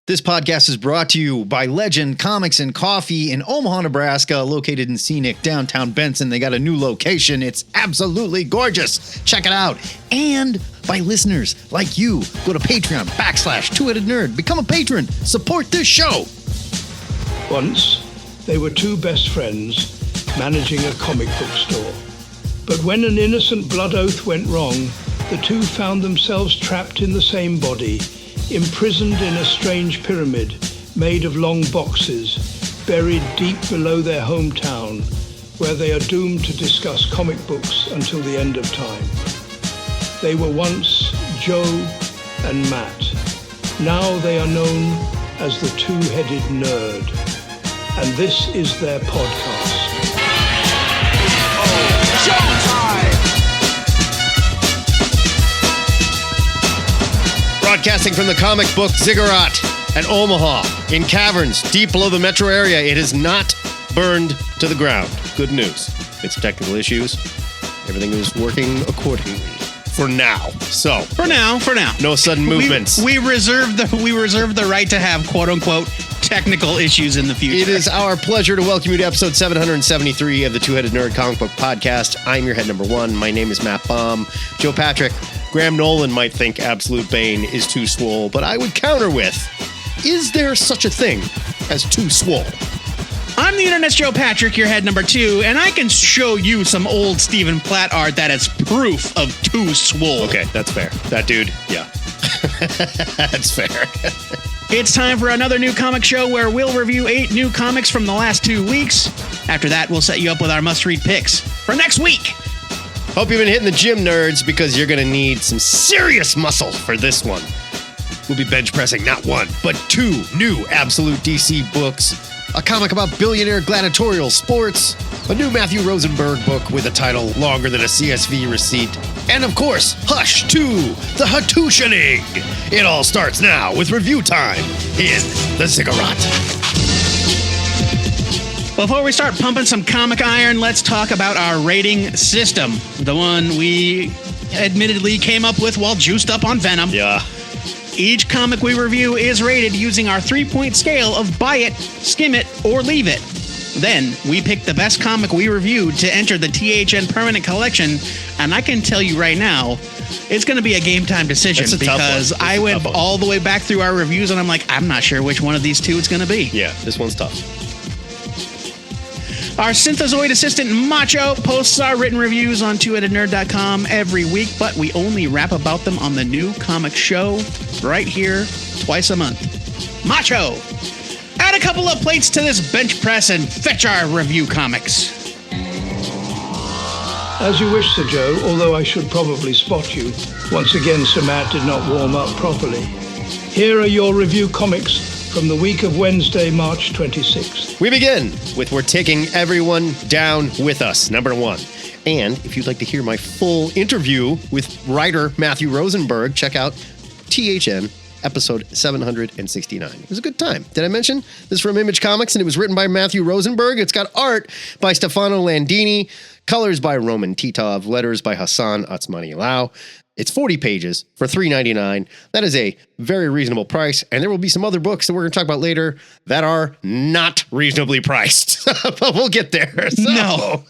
This podcast is brought to you by Legend Comics and Coffee in Omaha, Nebraska, located in scenic downtown Benson. They got a new location. It's absolutely gorgeous. Check it out. And by listeners like you. Go to Patreon/2headed nerd. Become a patron. Support this show. Once, they were two best friends managing a comic book store. But when an innocent blood oath went wrong, the two found themselves trapped in the same body, imprisoned in a strange pyramid made of long boxes, buried deep below their hometown, where they are doomed to discuss comic books until the end of time. They were once Joe and Matt. Now they are known as the Two-Headed Nerd. And this is their podcast. Broadcasting from the comic book Ziggurat at Omaha, in caverns deep below the metro area. It is not burned to the ground. Good news. It's technical issues. Everything is working accordingly for now. So for now, no sudden movements. We reserve the right to have quote unquote technical issues in the future. It is our pleasure to welcome you to episode 773 of the Two-Headed Nerd Comic Book Podcast. I'm your head number one. My name is Matt Baum. Joe Patrick. Graham Nolan might think Absolute Bane is too swole, but I would counter with, is there such a thing as too swole? I'm the internet's Joe Patrick, your head number two, and I can show you some old Stephen Platt art that is proof of too swole. Okay, that's fair. That dude, yeah. That's fair. It's time for another new comic show where we'll review 8 new comics from the last 2 weeks. After that, we'll set you up with our must-read picks for next week. Hope you've been hitting the gym, nerds, because you're going to need some serious muscle for this one. We'll be bench pressing not one, but 2 new Absolute DC books, a comic about billionaire gladiatorial sports, a new Matthew Rosenberg book with a title longer than a CSV receipt, and of course, Hush 2, the Hattushaning. It all starts now with review time in the Ziggurat. Before we start pumping some comic iron, let's talk about our rating system. The one we admittedly came up with while juiced up on Venom. Yeah. Each comic we review is rated using our 3-point scale of buy it, skim it, or leave it. Then, we pick the best comic we reviewed to enter the THN Permanent Collection, and I can tell you right now, it's going to be a game time decision because I went all the way back through our reviews and I'm like, I'm not sure which one of these two it's going to be. Yeah, this one's tough. Our synthezoid assistant, Macho, posts our written reviews on twoheadednerd.com every week, but we only rap about them on the new comic show right here twice a month. Macho, add a couple of plates to this bench press and fetch our review comics. As you wish, Sir Joe, although I should probably spot you. Once again, Sir Matt did not warm up properly. Here are your review comics from the week of Wednesday, March 26th. We begin with We're Taking Everyone Down With Us, number 1. And if you'd like to hear my full interview with writer Matthew Rosenberg, check out THN episode 769. It was a good time. Did I mention this is from Image Comics and it was written by Matthew Rosenberg? It's got art by Stefano Landini, colors by Roman Titov, letters by Hassan Otsmani-Lau. It's 40 pages for $3.99. That is a very reasonable price, and there will be some other books that we're going to talk about later that are not reasonably priced, but we'll get there. So. No.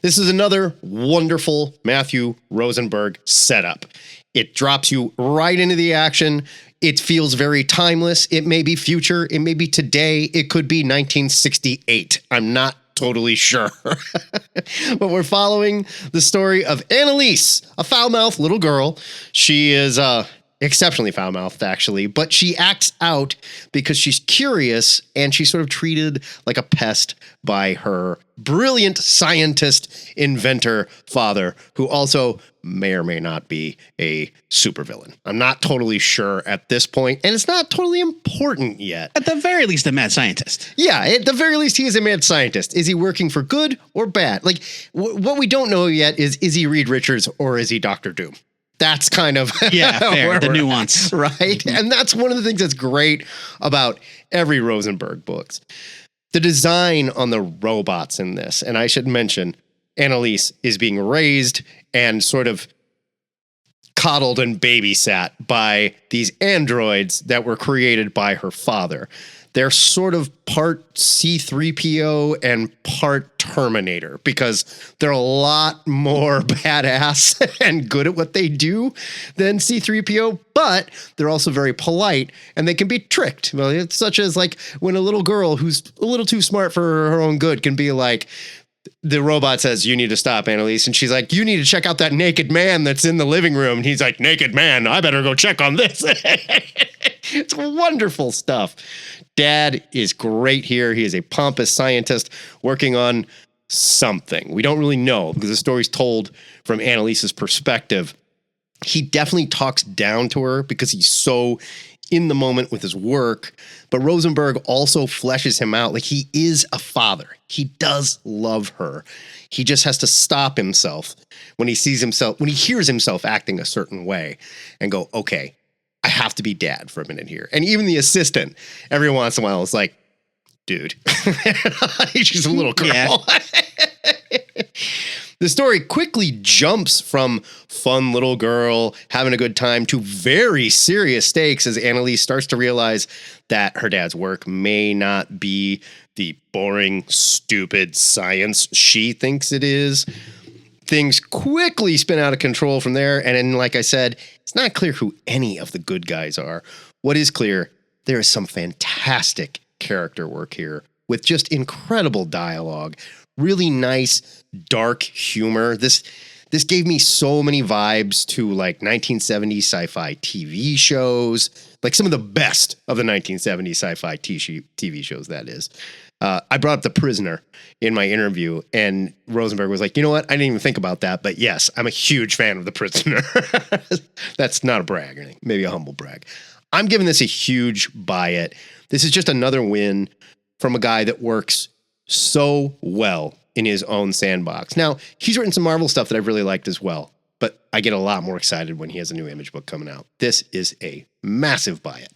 This is another wonderful Matthew Rosenberg setup. It drops you right into the action. It feels very timeless. It may be future. It may be today. It could be 1968. I'm not totally sure. But we're following the story of Annalise, a foul-mouthed little girl. She is exceptionally foul-mouthed, actually, but she acts out because she's curious and she's sort of treated like a pest by her brilliant scientist, inventor father, who also may or may not be a supervillain. I'm not totally sure at this point, and it's not totally important yet. At the very least, a mad scientist. Yeah, at the very least, he is a mad scientist. Is he working for good or bad? Like, what we don't know yet is he Reed Richards or is he Dr. Doom? That's kind of yeah, fair, the nuance. At, right? And that's one of the things that's great about every Rosenberg books. The design on the robots in this, and I should mention, Annalise is being raised and sort of coddled and babysat by these androids that were created by her father. They're sort of part C-3PO and part Terminator because they're a lot more badass and good at what they do than C-3PO, but they're also very polite and they can be tricked. Well, it's such as like when a little girl who's a little too smart for her own good can be like, the robot says, you need to stop, Annalise. And she's like, you need to check out that naked man that's in the living room. And he's like, naked man, I better go check on this. It's wonderful stuff. Dad is great here. He is a pompous scientist working on something. We don't really know because the story's told from Annalise's perspective. He definitely talks down to her because he's so in the moment with his work, but Rosenberg also fleshes him out like he is a father. He does love her. He just has to stop himself when he hears himself acting a certain way and go, okay, I have to be dad for a minute here. And even the assistant every once in a while is like, dude, she's a little girl. Yeah. The story quickly jumps from fun little girl having a good time to very serious stakes as Annalise starts to realize that her dad's work may not be the boring, stupid science she thinks it is. Things quickly spin out of control from there. And then, like I said, it's not clear who any of the good guys are. What is clear, there is some fantastic character work here with just incredible dialogue. Really nice, dark humor. This gave me so many vibes to like 1970s sci-fi TV shows, like some of the best of the 1970s sci-fi TV shows, that is. I brought up The Prisoner in my interview, and Rosenberg was like, you know what? I didn't even think about that, but yes, I'm a huge fan of The Prisoner. That's not a brag or anything, maybe a humble brag. I'm giving this a huge buy it. This is just another win from a guy that works so well in his own sandbox. Now, he's written some Marvel stuff that I've really liked as well, but I get a lot more excited when he has a new Image book coming out. This is a massive buy it.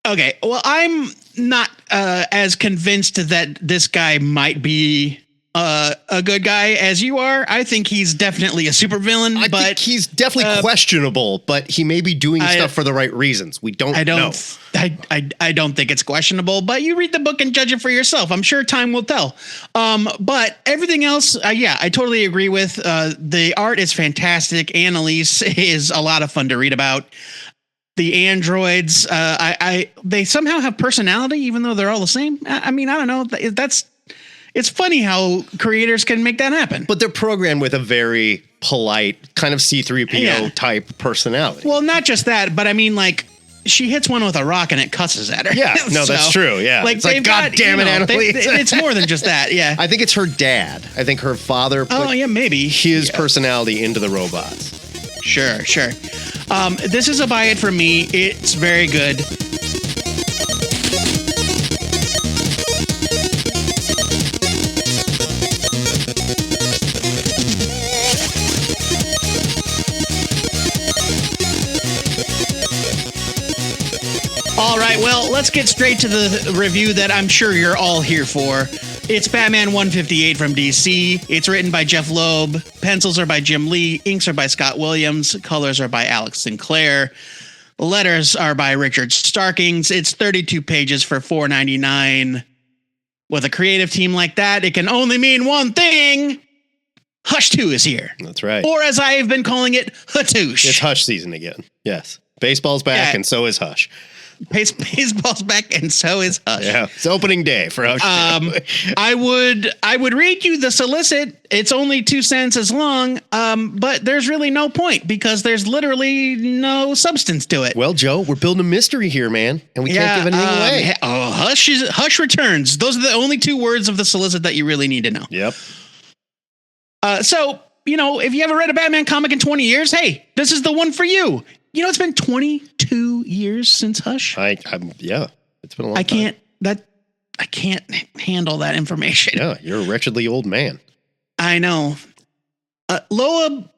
Okay, well, I'm not as convinced that this guy might be a good guy as you are. I think he's definitely a supervillain. I think he's definitely questionable, but he may be doing stuff for the right reasons. We don't know. I don't think it's questionable, but you read the book and judge it for yourself. I'm sure time will tell. But everything else, yeah, I totally agree with. The art is fantastic. Annalise is a lot of fun to read about. The androids, they somehow have personality, even though they're all the same. I mean, I don't know. It's funny how creators can make that happen. But they're programmed with a very polite, kind of C-3PO type personality. Well, not just that, but I mean, like, she hits one with a rock and it cusses at her. Yeah, no, that's true. Yeah, like, it's like, God damn it, Annalise. It's more than just that. Yeah, I think it's her dad. I think her father put maybe his personality into the robots. Sure. This is a buy it for me. It's very good. All right, well, let's get straight to the review that I'm sure you're all here for. It's Batman 158 from DC. It's written by Jeph Loeb. Pencils are by Jim Lee. Inks are by Scott Williams. Colors are by Alex Sinclair. The letters are by Richard Starkings. It's 32 pages for $4.99. With a creative team like that, it can only mean one thing. Hush 2 is here. That's right. Or as I have been calling it, Hatoosh. It's Hush season again. Yes. Baseball's back, and so is Hush. Baseball's back, and so is Hush. Yeah, it's opening day for Hush. I would read you the solicit. It's only 2 sentences long, but there's really no point because there's literally no substance to it. Well, Joe, we're building a mystery here, man, and we can't give anything away. Hush returns. Those are the only 2 words of the solicit that you really need to know. Yep. So, you know, if you haven't read a Batman comic in 20 years, hey, this is the one for you. You know, it's been 22 years since Hush. It's been a long time. I can't handle that information. Yeah, you're a wretchedly old man. I know. Loeb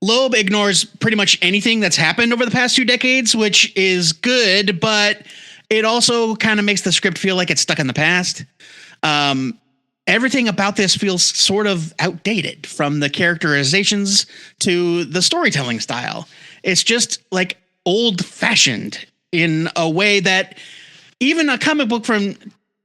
ignores pretty much anything that's happened over the past 2 decades, which is good, but it also kind of makes the script feel like it's stuck in the past. everything about this feels sort of outdated, from the characterizations to the storytelling style. It's just like old fashioned in a way that even a comic book from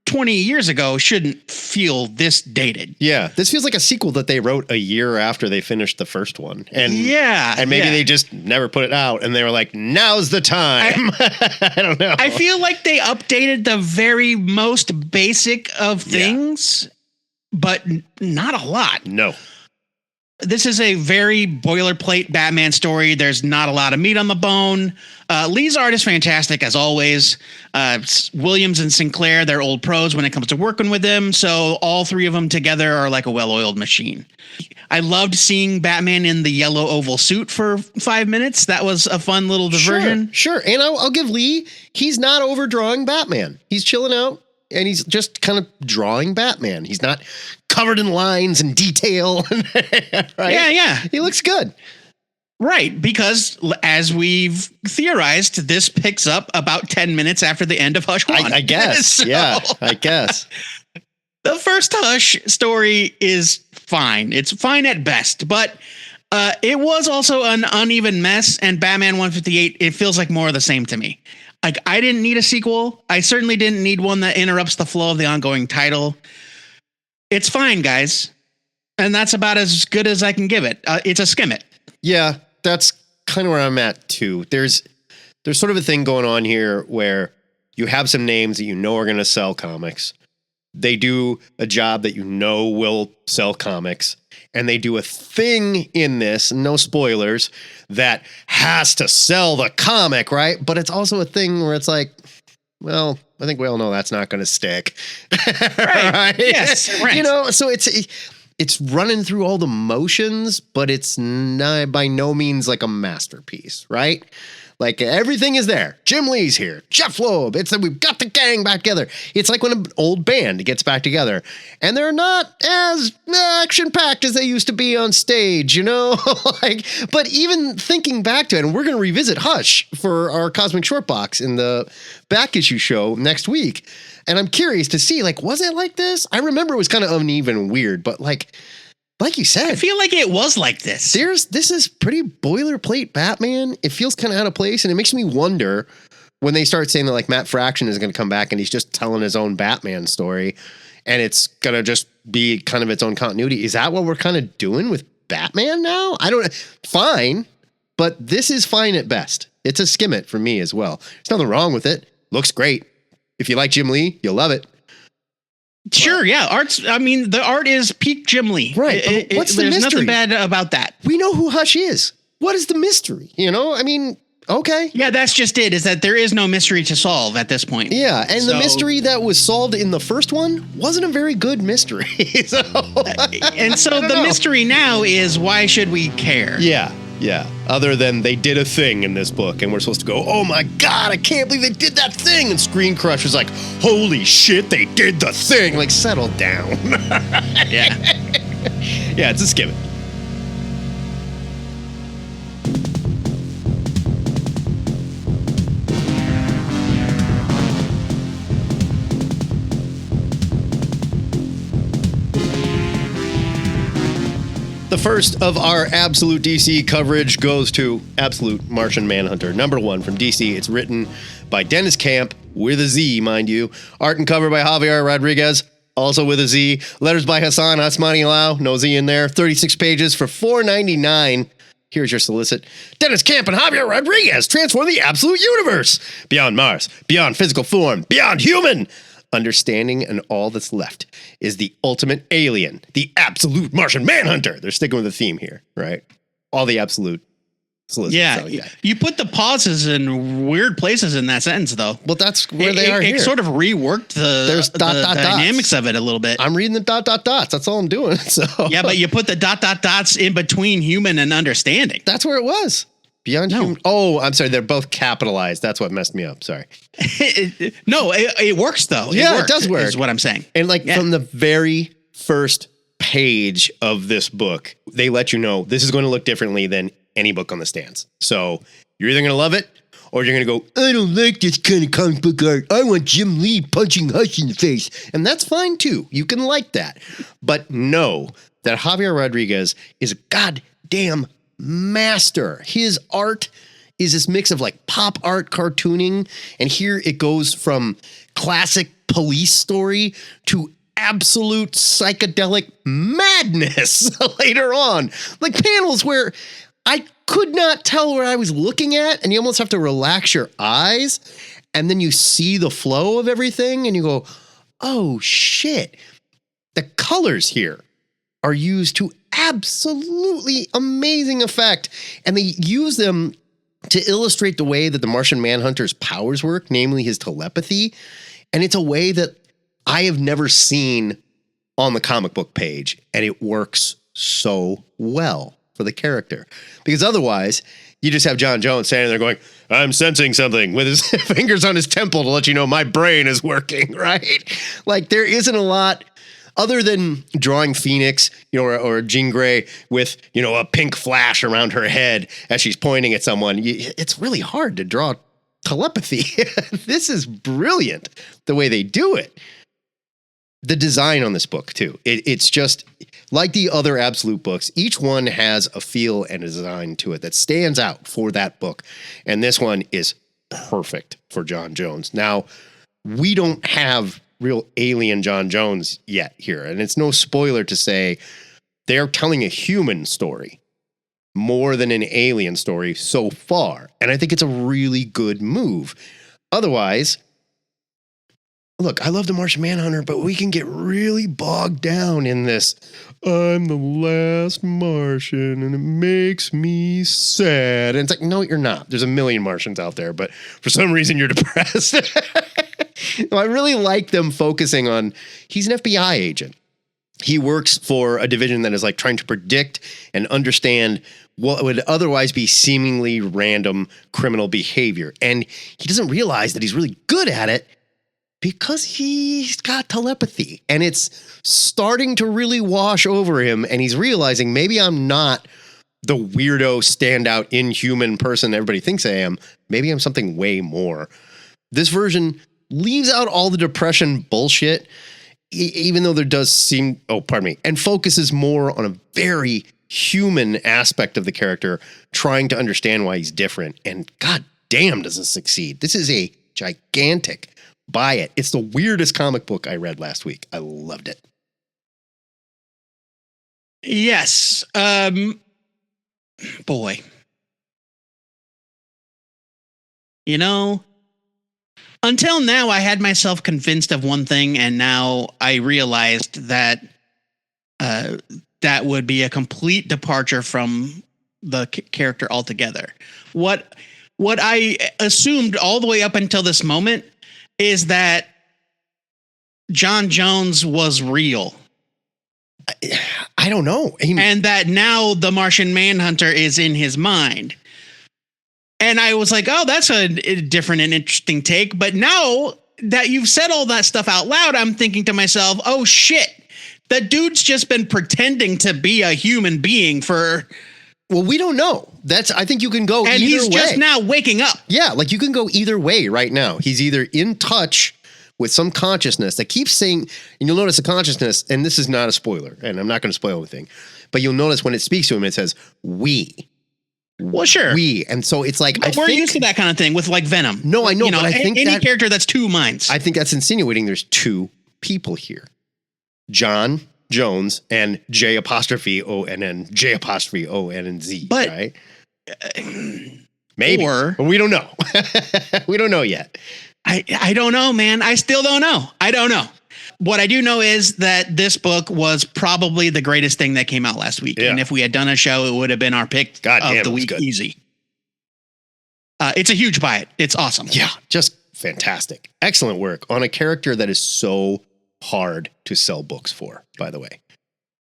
20 years ago shouldn't feel this dated. Yeah, this feels like a sequel that they wrote a year after they finished the first one. And maybe they just never put it out and they were like, now's the time. I don't know. I feel like they updated the very most basic of things, but not a lot. No. This is a very boilerplate Batman story. There's not a lot of meat on the bone. Lee's art is fantastic, as always. Williams and Sinclair, they're old pros when it comes to working with them. So all three of them together are like a well-oiled machine. I loved seeing Batman in the yellow oval suit for 5 minutes. That was a fun little diversion. Sure. And I'll give Lee, he's not overdrawing Batman. He's chilling out. And he's just kind of drawing Batman. He's not covered in lines and detail. Right? Yeah. He looks good. Right. Because as we've theorized, this picks up about 10 minutes after the end of Hush 1. I guess. I guess. The first Hush story is fine. It's fine at best. But it was also an uneven mess. And Batman 158, it feels like more of the same to me. Like, I didn't need a sequel. I certainly didn't need one that interrupts the flow of the ongoing title. It's fine, guys. And that's about as good as I can give it. It's a skim it. Yeah, that's kind of where I'm at, too. There's sort of a thing going on here where you have some names that you know are going to sell comics. They do a job that you know will sell comics. And they do a thing in this, no spoilers, that has to sell the comic, right? But it's also a thing where it's like, well, I think we all know that's not going to stick. Right. Yes, right. You know, so it's running through all the motions, but it's not by no means like a masterpiece, right? Like, everything is there. Jim Lee's here. Jeph Loeb. It's that we've got the gang back together. It's like when an old band gets back together and they're not as action-packed as they used to be on stage, you know? But even thinking back to it, and we're going to revisit Hush for our Cosmic Short Box in the back issue show next week. And I'm curious to see, like, was it like this? I remember it was kind of uneven and weird, but like you said, I feel like it was like this. This is pretty boilerplate Batman. It feels kind of out of place, and it makes me wonder when they start saying that, like, Matt Fraction is going to come back and he's just telling his own Batman story, and it's going to just be kind of its own continuity. Is that what we're kind of doing with Batman now? Fine, but this is fine at best. It's a skim it for me as well. There's nothing wrong with it. Looks great. If you like Jim Lee, you'll love it. Sure, yeah. The art is peak Jim Lee. Right. What's the there's mystery? Nothing bad about that. We know who Hush is. What is the mystery? You know, okay. Yeah, that's just it, is that there is no mystery to solve at this point. Yeah, and the mystery that was solved in the first one wasn't a very good mystery. The mystery now is, why should we care? Yeah. Other than they did a thing in this book, and we're supposed to go, oh my God, I can't believe they did that thing. And Screen Crush was like, holy shit, they did the thing. Like, settle down. Yeah. Yeah, it's a skim it. The first of our Absolute DC coverage goes to Absolute Martian Manhunter, #1 from DC. It's written by Deniz Camp, with a Z, mind you. Art and cover by Javier Rodríguez, also with a Z. Letters by Hassan Asmani Lau, no Z in there. 36 pages for $4.99. Here's your solicit. Deniz Camp and Javier Rodríguez transform the Absolute Universe. Beyond Mars, beyond physical form, beyond human. Understanding, and all that's left is the ultimate alien, the Absolute Martian Manhunter. They're sticking with the theme here, right? All the absolute solicits. Yeah, so, yeah. You put the pauses in weird places in that sentence, though. Well, that's where they are here. It sort of reworked the dynamics of it a little bit. I'm reading the ... That's all I'm doing. So yeah, but you put the ... in between human and understanding. That's where it was. Beyond human. Oh, I'm sorry. They're both capitalized. That's what messed me up. Sorry. No, it works though. Yeah, it does work. Is what I'm saying. And from the very first page of this book, they let you know this is going to look differently than any book on the stands. So you're either going to love it or you're going to go, I don't like this kind of comic book art. I want Jim Lee punching Hush in the face. And that's fine too. You can like that. But know that Javier Rodríguez is a goddamn master. His art is this mix of like pop art cartooning. And here it goes from classic police story to absolute psychedelic madness later on. Like panels where I could not tell where I was looking at, and you almost have to relax your eyes, and then you see the flow of everything, and you go, oh shit. The colors here are used to absolutely amazing effect, and they use them to illustrate the way that the Martian Manhunter's powers work, namely his telepathy, and it's a way that I have never seen on the comic book page, and it works so well for the character. Because otherwise, you just have John Jones standing there going, I'm sensing something with his fingers on his temple to let you know my brain is working, right? Like there isn't a lot other than drawing Phoenix, or Jean Grey with, a pink flash around her head as she's pointing at someone. It's really hard to draw telepathy. This is brilliant the way they do it. The design on this book too. It's just like the other Absolute books. Each one has a feel and a design to it that stands out for that book. And this one is perfect for John Jones. Now, we don't have real alien John Jones yet here. And it's no spoiler to say they're telling a human story more than an alien story so far. And I think it's a really good move. Otherwise, look, I love the Martian Manhunter, but we can get really bogged down in this. I'm the last Martian, and it makes me sad. And it's like, no, you're not. There's a million Martians out there, but for some reason you're depressed. I really like them focusing on, he's an FBI agent. He works for a division that is like trying to predict and understand what would otherwise be seemingly random criminal behavior. And he doesn't realize that he's really good at it, because he's got telepathy, and it's starting to really wash over him, and he's realizing maybe I'm not the weirdo, standout, inhuman person everybody thinks I am. Maybe I'm something way more. This version leaves out all the depression bullshit, even though there does seem, and focuses more on a very human aspect of the character, trying to understand why he's different, and god damn does it succeed. This is a gigantic buy it. It's the weirdest comic book I read last week. I loved it. Yes. Boy. Until now, I had myself convinced of one thing, and now I realized that that would be a complete departure from the character altogether. What I assumed all the way up until this moment is that John Jones was real. I don't know. And that now the Martian Manhunter is in his mind. And I was like, oh, that's a different and interesting take. But now that you've said all that stuff out loud, I'm thinking to myself, oh, shit, that dude's just been pretending to be a human being for... Well, we don't know. I think you can go either way. And he's just now waking up. Yeah, like you can go either way right now. He's either in touch with some consciousness that keeps saying, and you'll notice the consciousness, and this is not a spoiler, and I'm not going to spoil anything, but you'll notice when it speaks to him, it says, we. Well, sure. We. And so it's like, but we're used to that kind of thing with like Venom. No, I know, but I think any character that's two minds. I think that's insinuating there's two people here. John Jones and J''ONN, J''ONNZ, but, right? Maybe. But we don't know. We don't know yet. I don't know, man. I still don't know. I don't know. What I do know is that this book was probably the greatest thing that came out last week. Yeah. And if we had done a show, it would have been our pick of the week. Easy. It's a huge buy it. It's awesome. Yeah, just fantastic. Excellent work on a character that is so hard to sell books for, by the way.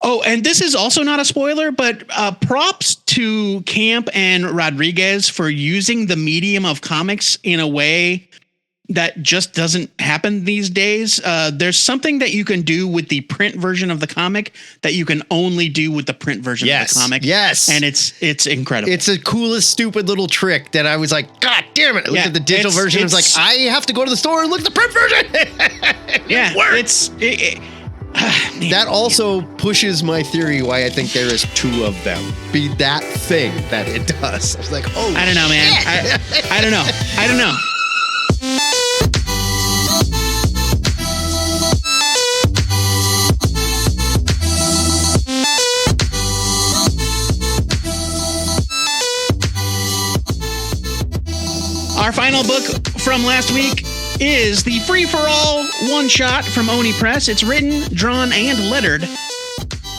Oh, and this is also not a spoiler, but props to Camp and Rodríguez for using the medium of comics in a way that just doesn't happen these days. There's something that you can do with the print version of the comic that you can only do with the print version of the comic. Yes. And it's incredible. It's the coolest, stupid little trick that I was like, God damn it. I looked at the digital version. I was like, I have to go to the store and look at the print version. Yeah. That also pushes my theory why I think there is two of them. Be that thing that it does. I was like, oh, I don't know, man. I don't know. I don't know. Our final book from last week is the Free for All one shot from Oni Press. It's written, drawn, and lettered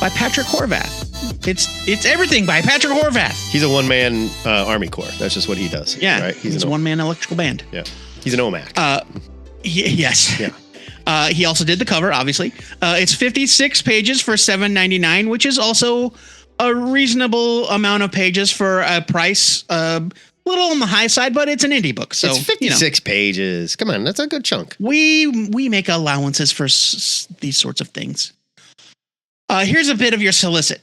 by Patrick Horvath. It's everything by Patrick Horvath. He's a one-man Army Corps. That's just what he does. Yeah, right? he's a one-man electrical band. Yeah, he's an OMAC. Yes. Yeah. He also did the cover, obviously. It's 56 pages for $7.99, which is also a reasonable amount of pages for a price. Little on the high side, but it's an indie book. So it's 56 pages. Come on, that's a good chunk. We make allowances for these sorts of things. Here's a bit of your solicit.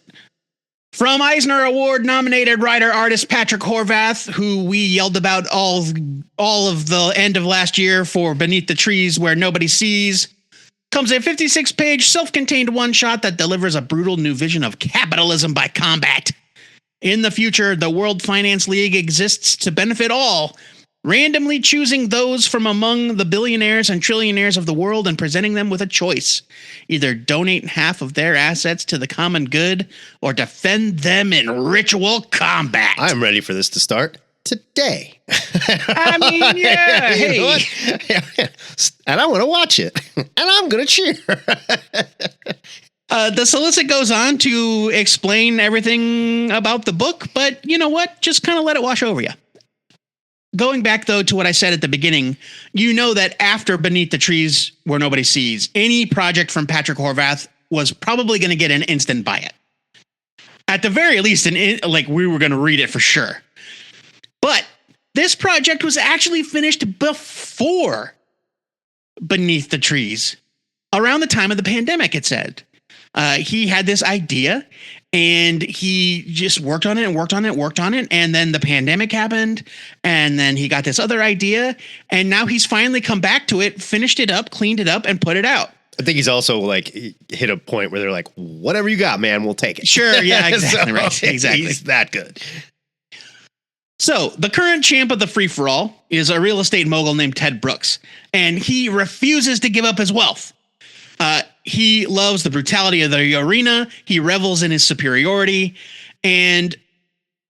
From Eisner Award nominated writer-artist Patrick Horvath, who we yelled about all of the end of last year for Beneath the Trees Where Nobody Sees, comes a 56-page self-contained one-shot that delivers a brutal new vision of capitalism by combat. In the future, the World Finance League exists to benefit all, randomly choosing those from among the billionaires and trillionaires of the world and presenting them with a choice. Either donate half of their assets to the common good or defend them in ritual combat. I'm ready for this to start today. I mean, yeah, You know hey. what? And I want to watch it. And I'm going to cheer. The solicit goes on to explain everything about the book, but you know what? Just kind of let it wash over you. Going back, though, to what I said at the beginning, you know that after Beneath the Trees Where Nobody Sees, any project from Patrick Horvath was probably going to get an instant buy it. At the very least, we were going to read it for sure. But this project was actually finished before Beneath the Trees, around the time of the pandemic, it said. He had this idea and he just worked on it. And then the pandemic happened. And then he got this other idea. And now he's finally come back to it, finished it up, cleaned it up, and put it out. I think he's also hit a point where they're like, whatever you got, man, we'll take it. Sure. Yeah, exactly. Right. Exactly. He's that good. So the current champ of the free-for-all is a real estate mogul named Ted Brooks, and he refuses to give up his wealth. He loves the brutality of the arena. He revels in his superiority. And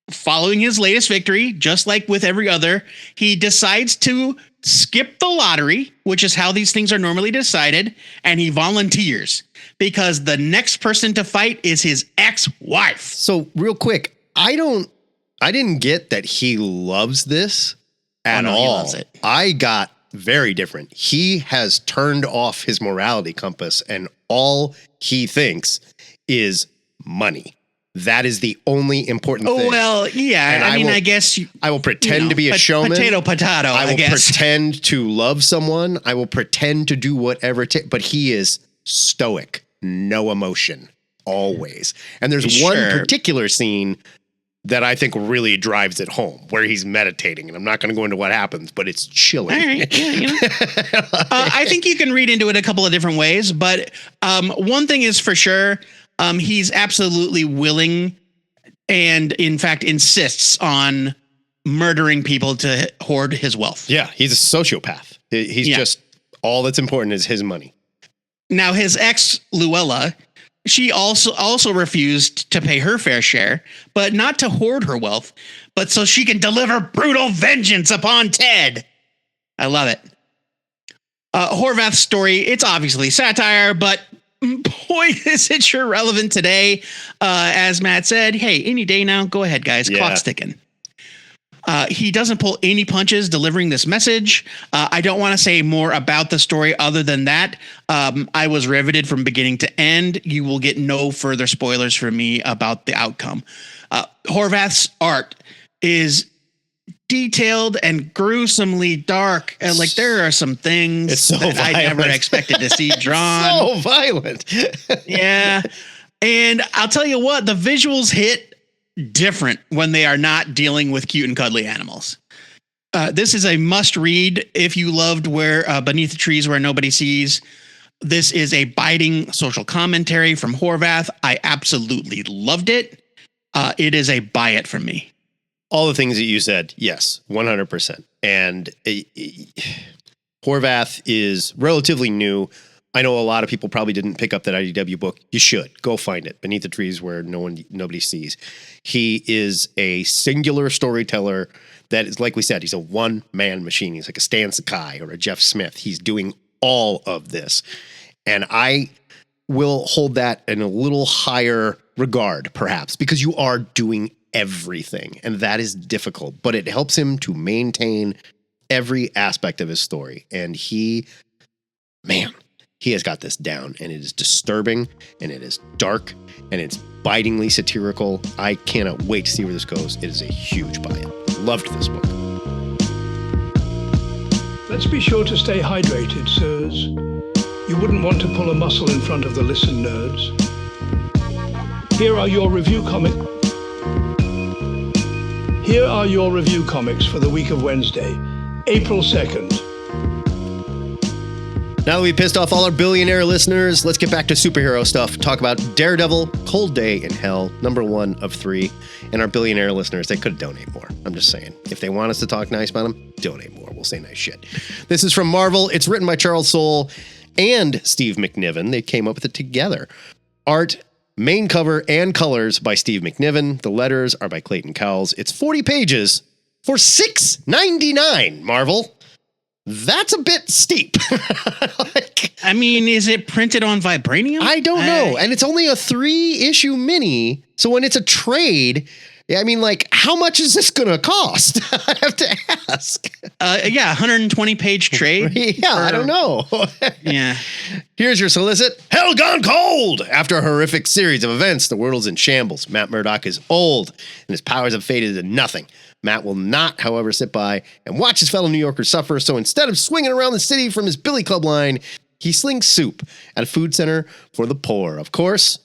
following his latest victory, just like with every other, he decides to skip the lottery, which is how these things are normally decided. And he volunteers because the next person to fight is his ex-wife. So real quick, I didn't get that he loves this at all. He loves it. I got very different. He has turned off his morality compass and all he thinks is money. That is the only important thing. Oh, well, yeah. And I guess I will pretend to be a showman. Potato, I will guess. pretend to love someone. I will pretend to do whatever it takes. But he is stoic, no emotion, always. And there's one particular scene that I think really drives it home, where he's meditating. And I'm not going to go into what happens, but it's chilling. All right. Yeah, I think you can read into it a couple of different ways, but one thing is for sure, he's absolutely willing and, in fact, insists on murdering people to hoard his wealth. Yeah, he's a sociopath. He's just, all that's important is his money. Now, his ex, Luella, she also refused to pay her fair share, but not to hoard her wealth, but so she can deliver brutal vengeance upon Ted. I love it. Horvath's story, it's obviously satire, but boy, is it sure relevant today. As Matt said, hey, any day now, go ahead, guys. Yeah. Clock's ticking. He doesn't pull any punches delivering this message. I don't want to say more about the story other than that. I was riveted from beginning to end. You will get no further spoilers from me about the outcome. Horvath's art is detailed and gruesomely dark. And like there are some things It's so that I never violent. expected to see drawn. So violent. Yeah. And I'll tell you what, the visuals hit different when they are not dealing with cute and cuddly animals. This is a must read if you loved Where Beneath the Trees Where Nobody Sees. This is a biting social commentary from Horvath. I absolutely loved it. It is a buy it from me. All the things that you said, yes, 100%. And Horvath is relatively new. I know a lot of people probably didn't pick up that IDW book. You should go find it. Beneath the Trees Where Nobody Sees. He is a singular storyteller that is, like we said, he's a one-man machine. He's like a Stan Sakai or a Jeph Smith. He's doing all of this. And I will hold that in a little higher regard, perhaps, because you are doing everything. And that is difficult. But it helps him to maintain every aspect of his story. And he has got this down, and it is disturbing, and it is dark, and it's bitingly satirical. I cannot wait to see where this goes. It is a huge buy-in. Loved this book. Let's be sure to stay hydrated, sirs. You wouldn't want to pull a muscle in front of the listen nerds. Here are your review comics for the week of Wednesday, April 2nd. Now that we pissed off all our billionaire listeners, let's get back to superhero stuff. Talk about Daredevil, Cold Day in Hell, #1 of 3. And our billionaire listeners, they could donate more. I'm just saying. If they want us to talk nice about them, donate more. We'll say nice shit. This is from Marvel. It's written by Charles Soule and Steve McNiven. They came up with it together. Art, main cover, and colors by Steve McNiven. The letters are by Clayton Cowles. It's 40 pages for $6.99, Marvel. That's a bit steep. I mean, is it printed on vibranium? I don't know. And it's only a 3-issue mini. So when it's a trade, I mean, like, how much is this going to cost? I have to ask. 120-page trade. Yeah, I don't know. Yeah. Here's your solicit. Hell gone cold! After a horrific series of events, the world is in shambles. Matt Murdock is old, and his powers have faded to nothing. Matt will not, however, sit by and watch his fellow New Yorkers suffer, so instead of swinging around the city from his billy club line, he slings soup at a food center for the poor. Of course,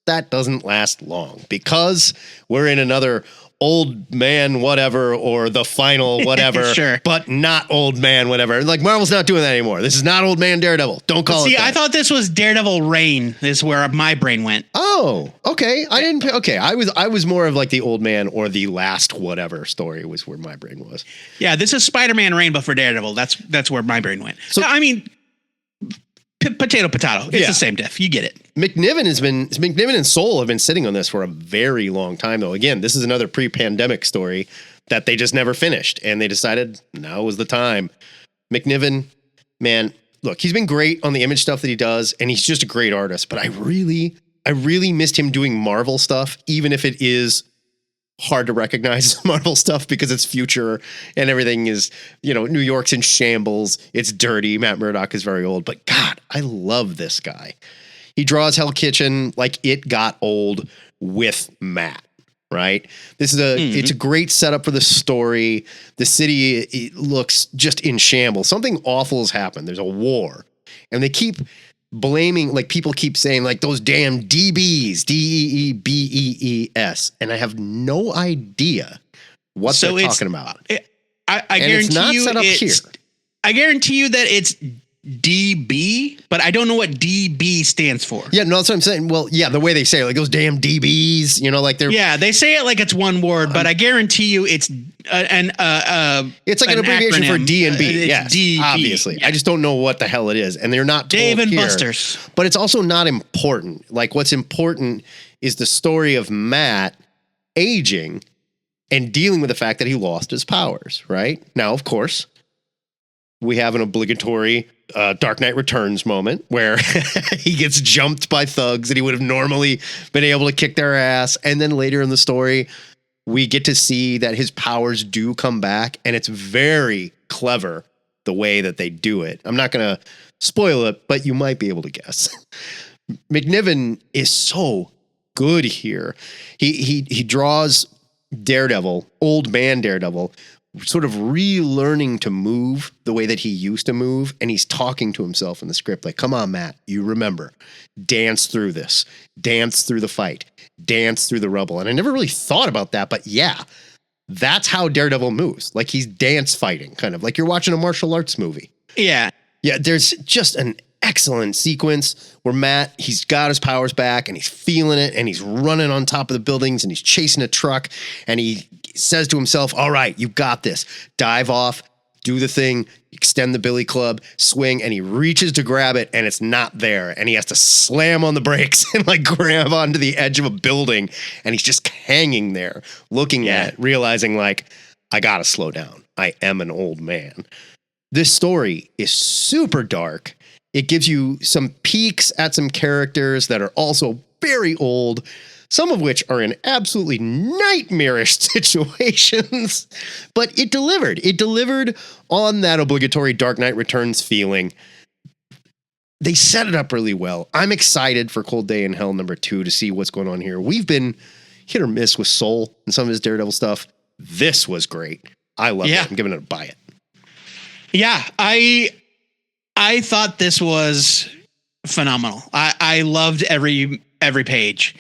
that doesn't last long, because we're in another old man whatever, or the final whatever, Sure. But not old man whatever. Like, Marvel's not doing that anymore. This is not old man Daredevil. Don't call it that. I thought this was Daredevil Reign. This is where my brain went. Oh, okay. I was more of like the old man or the last whatever story was where my brain was. Yeah, this is Spider-Man Reign, but for Daredevil. That's where my brain went. So, I mean, potato. It's the same diff. You get it. McNiven and Soule have been sitting on this for a very long time, though. Again, this is another pre-pandemic story that they just never finished, and they decided now was the time. McNiven, man, look, he's been great on the Image stuff that he does, and he's just a great artist. But I really missed him doing Marvel stuff, even if it is hard to recognize Marvel stuff because it's future and everything is, New York's in shambles. It's dirty. Matt Murdock is very old, but God, I love this guy. He draws Hell Kitchen like it got old with Matt, right? This is it's a great setup for the story. The city looks just in shambles. Something awful has happened. There's a war, and they keep blaming, like, people keep saying, like, those damn DBs, DEEBEES, and I have no idea what they're talking about. I guarantee I guarantee you that it's DB, but I don't know what DB stands for. Yeah, no, that's what I'm saying. Well, yeah, the way they say it, like those damn DBs, like they're... Yeah, they say it like it's one word, but I guarantee you it's it's like an abbreviation acronym. For D and B. Yes, DB. obviously. Yeah. I just don't know what the hell it is, and they're not told Dave and here. Buster's. But it's also not important. Like, what's important is the story of Matt aging and dealing with the fact that he lost his powers, right? Now, of course, we have an obligatory Dark Knight Returns moment where he gets jumped by thugs that he would have normally been able to kick their ass. And then later in the story, we get to see that his powers do come back, and it's very clever the way that they do it. I'm not going to spoil it, but you might be able to guess. McNiven is so good here. He draws Daredevil, old man Daredevil, sort of relearning to move the way that he used to move. And he's talking to himself in the script like, come on, Matt, you remember, dance through this, dance through the fight, dance through the rubble. And I never really thought about that, but yeah, that's how Daredevil moves. Like he's dance fighting, kind of like you're watching a martial arts movie. Yeah. Yeah, there's just an excellent sequence where Matt, he's got his powers back and he's feeling it and he's running on top of the buildings and he's chasing a truck and he says to himself, all right, you got this. Dive off, do the thing, extend the billy club, swing, and he reaches to grab it and it's not there. And he has to slam on the brakes and like grab onto the edge of a building and he's just hanging there looking at it, realizing like, I gotta slow down. I am an old man. This story is super dark. It gives you some peeks at some characters that are also very old, some of which are in absolutely nightmarish situations, but it delivered. It delivered on that obligatory Dark Knight Returns feeling. They set it up really well. I'm excited for Cold Day in Hell #2 to see what's going on here. We've been hit or miss with Soule and some of his Daredevil stuff. This was great. I love it. I'm giving it a buy it. Yeah, I thought this was phenomenal. I loved every page.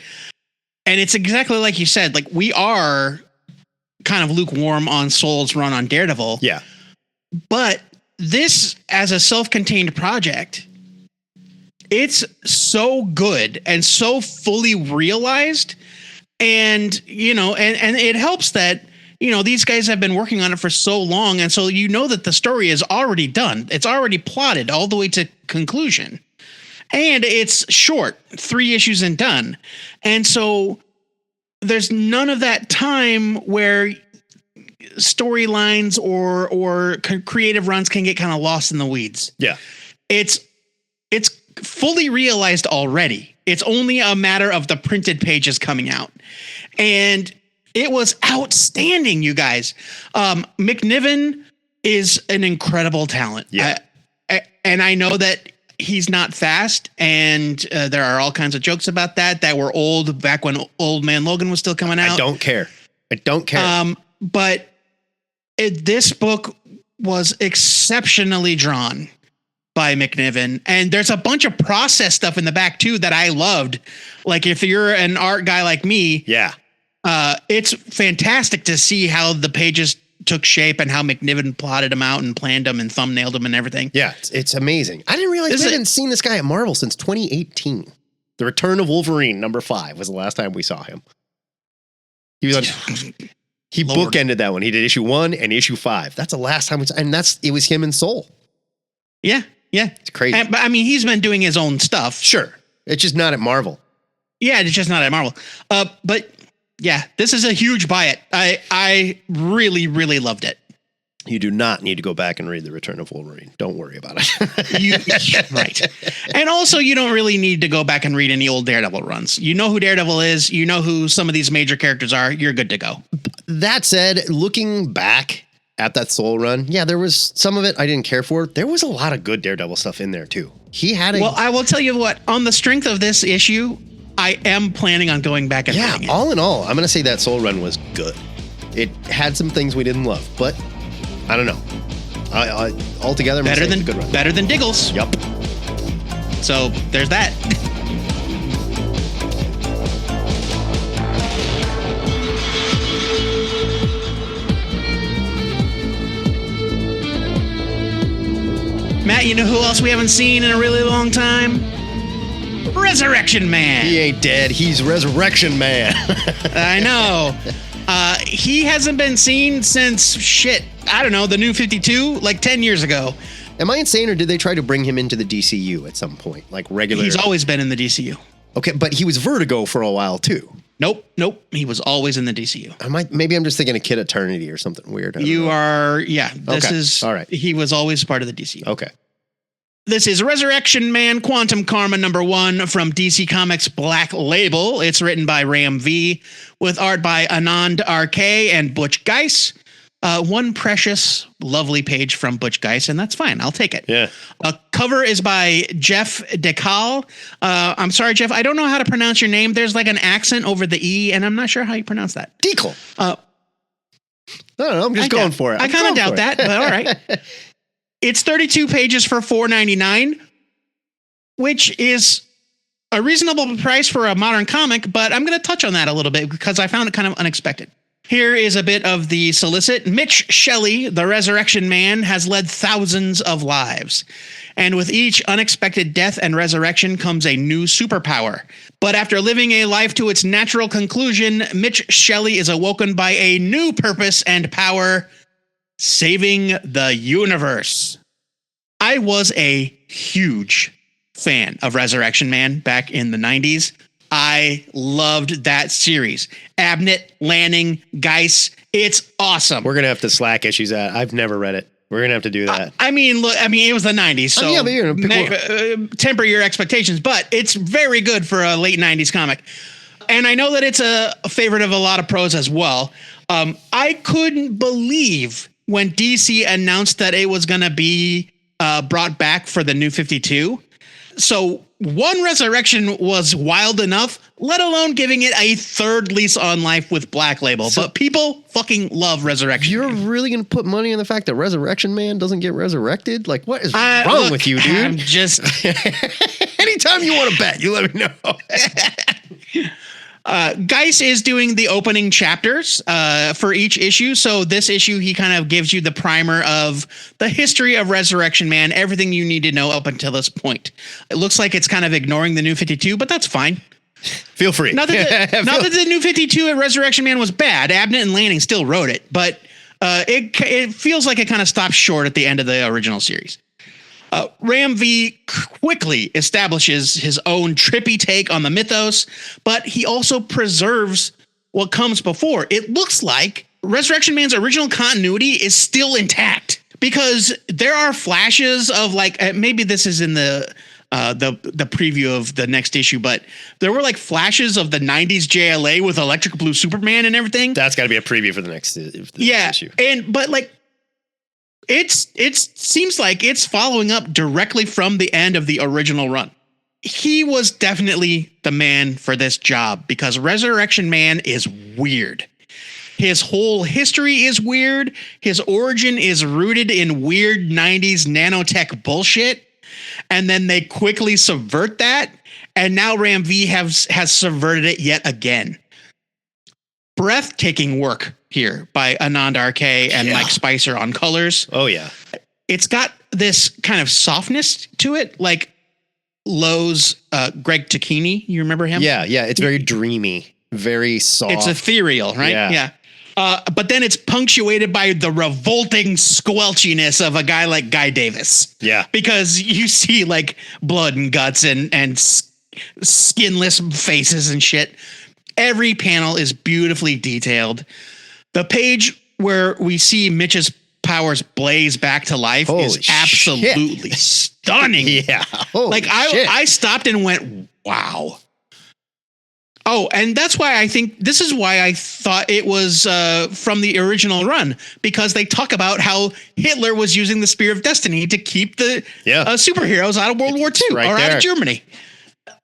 And it's exactly like you said, like we are kind of lukewarm on Soule's run on Daredevil. Yeah. But this as a self-contained project, it's so good and so fully realized. And, you know, and it helps that, you know, these guys have been working on it for so long. And so, you know, that the story is already done. It's already plotted all the way to conclusion. And it's short, 3 issues and done. And so there's none of that time where storylines or creative runs can get kind of lost in the weeds. Yeah. It's fully realized already. It's only a matter of the printed pages coming out. And it was outstanding, you guys. McNiven is an incredible talent. Yeah. And I know that he's not fast, and there are all kinds of jokes about that were old back when Old Man Logan was still coming out. I don't care. But this book was exceptionally drawn by McNiven, and there's a bunch of process stuff in the back too that I loved. Like if you're an art guy like me, it's fantastic to see how the pages took shape and how McNiven plotted them out and planned them and thumbnailed them and everything. Yeah, it's amazing. I didn't realize we hadn't seen this guy at Marvel since 2018. The Return of Wolverine #5 was the last time we saw him. He was on. He bookended that one. He did issue 1 and issue 5. That's the last time, it was him and Soule. Yeah, it's crazy. But I mean, he's been doing his own stuff. Sure, it's just not at Marvel. Yeah, it's just not at Marvel. But yeah, this is a huge buy it. I really, really loved it. You do not need to go back and read The Return of Wolverine. Don't worry about it. Right. And also, you don't really need to go back and read any old Daredevil runs. You know who Daredevil is. You know who some of these major characters are. You're good to go. That said, looking back at that Soule run, yeah, there was some of it I didn't care for. There was a lot of good Daredevil stuff in there, too. Well, I will tell you what, on the strength of this issue, I am planning on going back and reading it. All in all, I'm going to say that Soule run was good. It had some things we didn't love, but I don't know. Altogether, better than good run. Better than Diggles. Yep. So there's that. Matt, you know who else we haven't seen in a really long time? Resurrection Man. He ain't dead. He's Resurrection Man. I know. He hasn't been seen since I don't know, the New 52, like 10 years ago. Am I insane, or did they try to bring him into the DCU at some point? Like regular? He's always been in the DCU. Okay, but he was Vertigo for a while too. Nope. He was always in the DCU. Maybe I'm just thinking of Kid Eternity or something weird. You are, this is, all right. He was always part of the DCU. Okay. This is Resurrection Man Quantum Karma #1 from DC Comics Black Label. It's written by Ram V with art by Anand RK and Butch Geis. One precious, lovely page from Butch Geis, and that's fine. I'll take it. Yeah. Cover is by Jeph Decal. I'm sorry, Jeph. I don't know how to pronounce your name. There's like an accent over the E, and I'm not sure how you pronounce that. Decal. I don't know. I'm just going for it. I kind of doubt that, but all right. It's 32 pages for $4.99, which is a reasonable price for a modern comic, but I'm going to touch on that a little bit because I found it kind of unexpected. Here is a bit of the solicit. Mitch Shelley, the Resurrection Man, has led thousands of lives. And with each unexpected death and resurrection comes a new superpower. But after living a life to its natural conclusion, Mitch Shelley is awoken by a new purpose and power, saving the universe. I was a huge fan of Resurrection Man back in the 90s. I loved that series. Abnett, Lanning, Geis. It's awesome. We're going to have to slack issues out. I've never read it. We're going to have to do that. I mean, look, it was the 90s, so temper your expectations, but it's very good for a late 90s comic. And I know that it's a favorite of a lot of pros as well. I couldn't believe when DC announced that it was going to be brought back for the New 52. So one resurrection was wild enough, let alone giving it a third lease on life with Black Label. But people fucking love Resurrection. You're really going to put money on the fact that Resurrection Man doesn't get resurrected? Like, what is wrong with you, dude? I'm just... Anytime you want to bet, you let me know. Geis is doing the opening chapters for each issue. So this issue, he kind of gives you the primer of the history of Resurrection Man, everything you need to know up until this point. It looks like it's kind of ignoring the New 52, but that's fine. Feel free. Not that the New 52 at Resurrection Man was bad. Abnett and Lanning still wrote it, but it feels like it kind of stopped short at the end of the original series. Ram V quickly establishes his own trippy take on the mythos, but he also preserves what comes before. It looks like Resurrection Man's original continuity is still intact because there are flashes of like, maybe this is in the preview of the next issue, but there were like flashes of the 90s JLA with Electric Blue Superman and everything. That's got to be a preview for the next issue. But like, it seems like it's following up directly from the end of the original run. He was definitely the man for this job because Resurrection Man is weird. His whole history is weird. His origin is rooted in weird 90s nanotech bullshit. And then they quickly subvert that. And now Ram V has subverted it yet again. Breathtaking work here by Anand RK and Mike Spicer on colors. Oh, yeah. It's got this kind of softness to it, like Lowe's Greg Tacchini. You remember him? Yeah. It's very dreamy, very soft. It's ethereal, right? Yeah. But then it's punctuated by the revolting squelchiness of a guy like Guy Davis. Yeah. Because you see like blood and guts and skinless faces and shit. Every panel is beautifully detailed. The page where we see Mitch's powers blaze back to life is absolutely stunning. Yeah. I stopped and went, wow. Oh, and that's why I think this is why I thought it was from the original run, because they talk about how Hitler was using the Spear of Destiny to keep the superheroes out of World War II or out of Germany.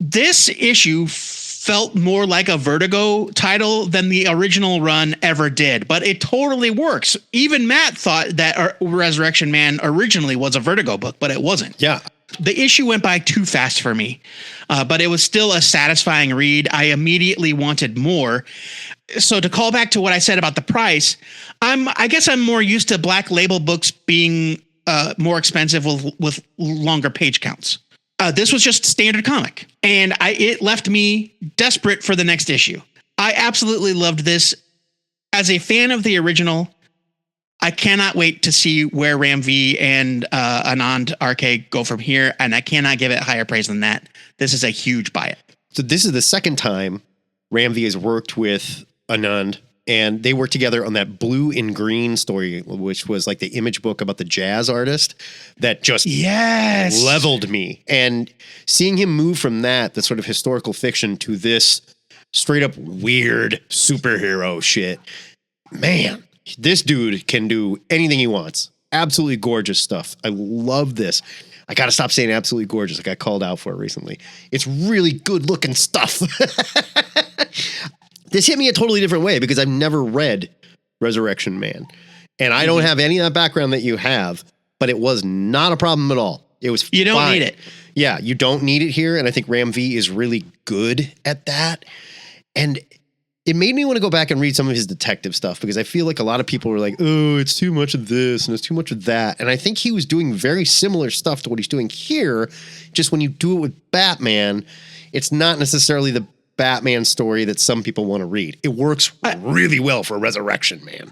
This issue felt more like a Vertigo title than the original run ever did, but it totally works. Even Matt thought that Resurrection Man originally was a Vertigo book, but it wasn't. Yeah. The issue went by too fast for me, but it was still a satisfying read. I immediately wanted more. So to call back to what I said about the price, I guess I'm more used to Black Label books being more expensive with longer page counts. This was just standard comic, and it left me desperate for the next issue. I absolutely loved this. As a fan of the original, I cannot wait to see where Ram V and Anand RK go from here, and I cannot give it higher praise than that. This is a huge buy it. So this is the second time Ram V has worked with Anand, and they worked together on that Blue and Green story, which was like the Image book about the jazz artist that just leveled me. And seeing him move from that sort of historical fiction to this straight up weird superhero shit, man, this dude can do anything he wants. Absolutely gorgeous stuff. I love this. I got to stop saying absolutely gorgeous. I got called out for it recently. It's really good looking stuff. This hit me a totally different way because I've never read Resurrection Man. And I don't have any of that background that you have, but it was not a problem at all. It was You don't fine. need it. Yeah, you don't need it here. And I think Ram V is really good at that. And it made me want to go back and read some of his detective stuff because I feel like a lot of people were like, oh, it's too much of this and it's too much of that. And I think he was doing very similar stuff to what he's doing here. Just when you do it with Batman, it's not necessarily the Batman story that some people want to read. It works really well for Resurrection Man.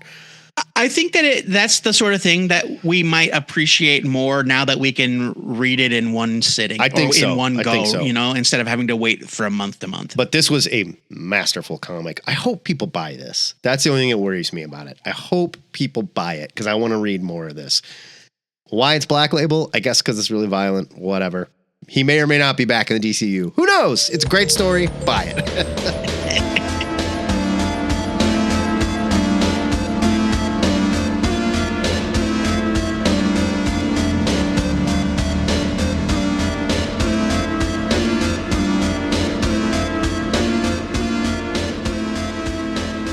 I think that that's the sort of thing that we might appreciate more now that we can read it in one sitting. I think so. In one I go, think so. Instead of having to wait from month to month. But this was a masterful comic. I hope people buy this. That's the only thing that worries me about it. I hope people buy it because I want to read more of this. Why it's Black Label? I guess because it's really violent. Whatever. He may or may not be back in the DCU. Who knows? It's a great story. Buy it.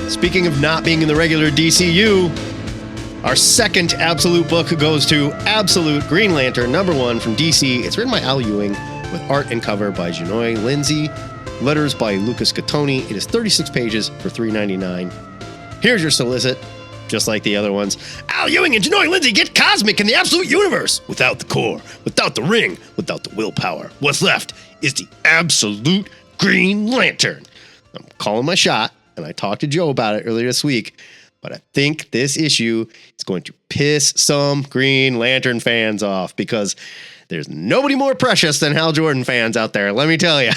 Speaking of not being in the regular DCU, our second Absolute book goes to Absolute Green Lantern #1 from DC. It's written by Al Ewing with art and cover by Janoy Lindsay, letters by Lucas Gattoni. It is 36 pages for $3.99. Here's your solicit, just like the other ones. Al Ewing and Janoy Lindsay get cosmic in the Absolute Universe. Without the core, without the ring, without the willpower, what's left is the Absolute Green Lantern. I'm calling my shot. And I talked to Joe about it earlier this week, but I think this issue is going to piss some Green Lantern fans off because there's nobody more precious than Hal Jordan fans out there, let me tell you.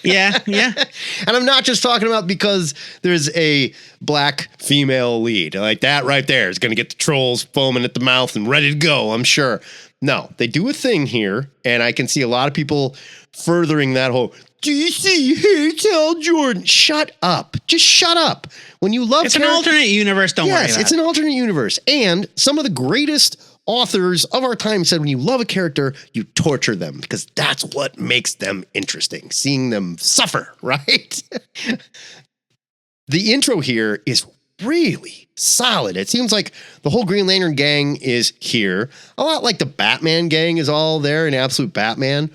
Yeah. And I'm not just talking about because there's a black female lead. Like that right there is going to get the trolls foaming at the mouth and ready to go, I'm sure. No, they do a thing here, and I can see a lot of people furthering that whole DC hates Hal Jordan. Shut up. Just shut up. When you love It's an alternate universe, don't worry about it. Yes, it's an alternate universe. And some of the greatest authors of our time said when you love a character, you torture them because that's what makes them interesting. Seeing them suffer, right? The intro here is really solid. It seems like the whole Green Lantern gang is here. A lot like the Batman gang is all there in Absolute Batman,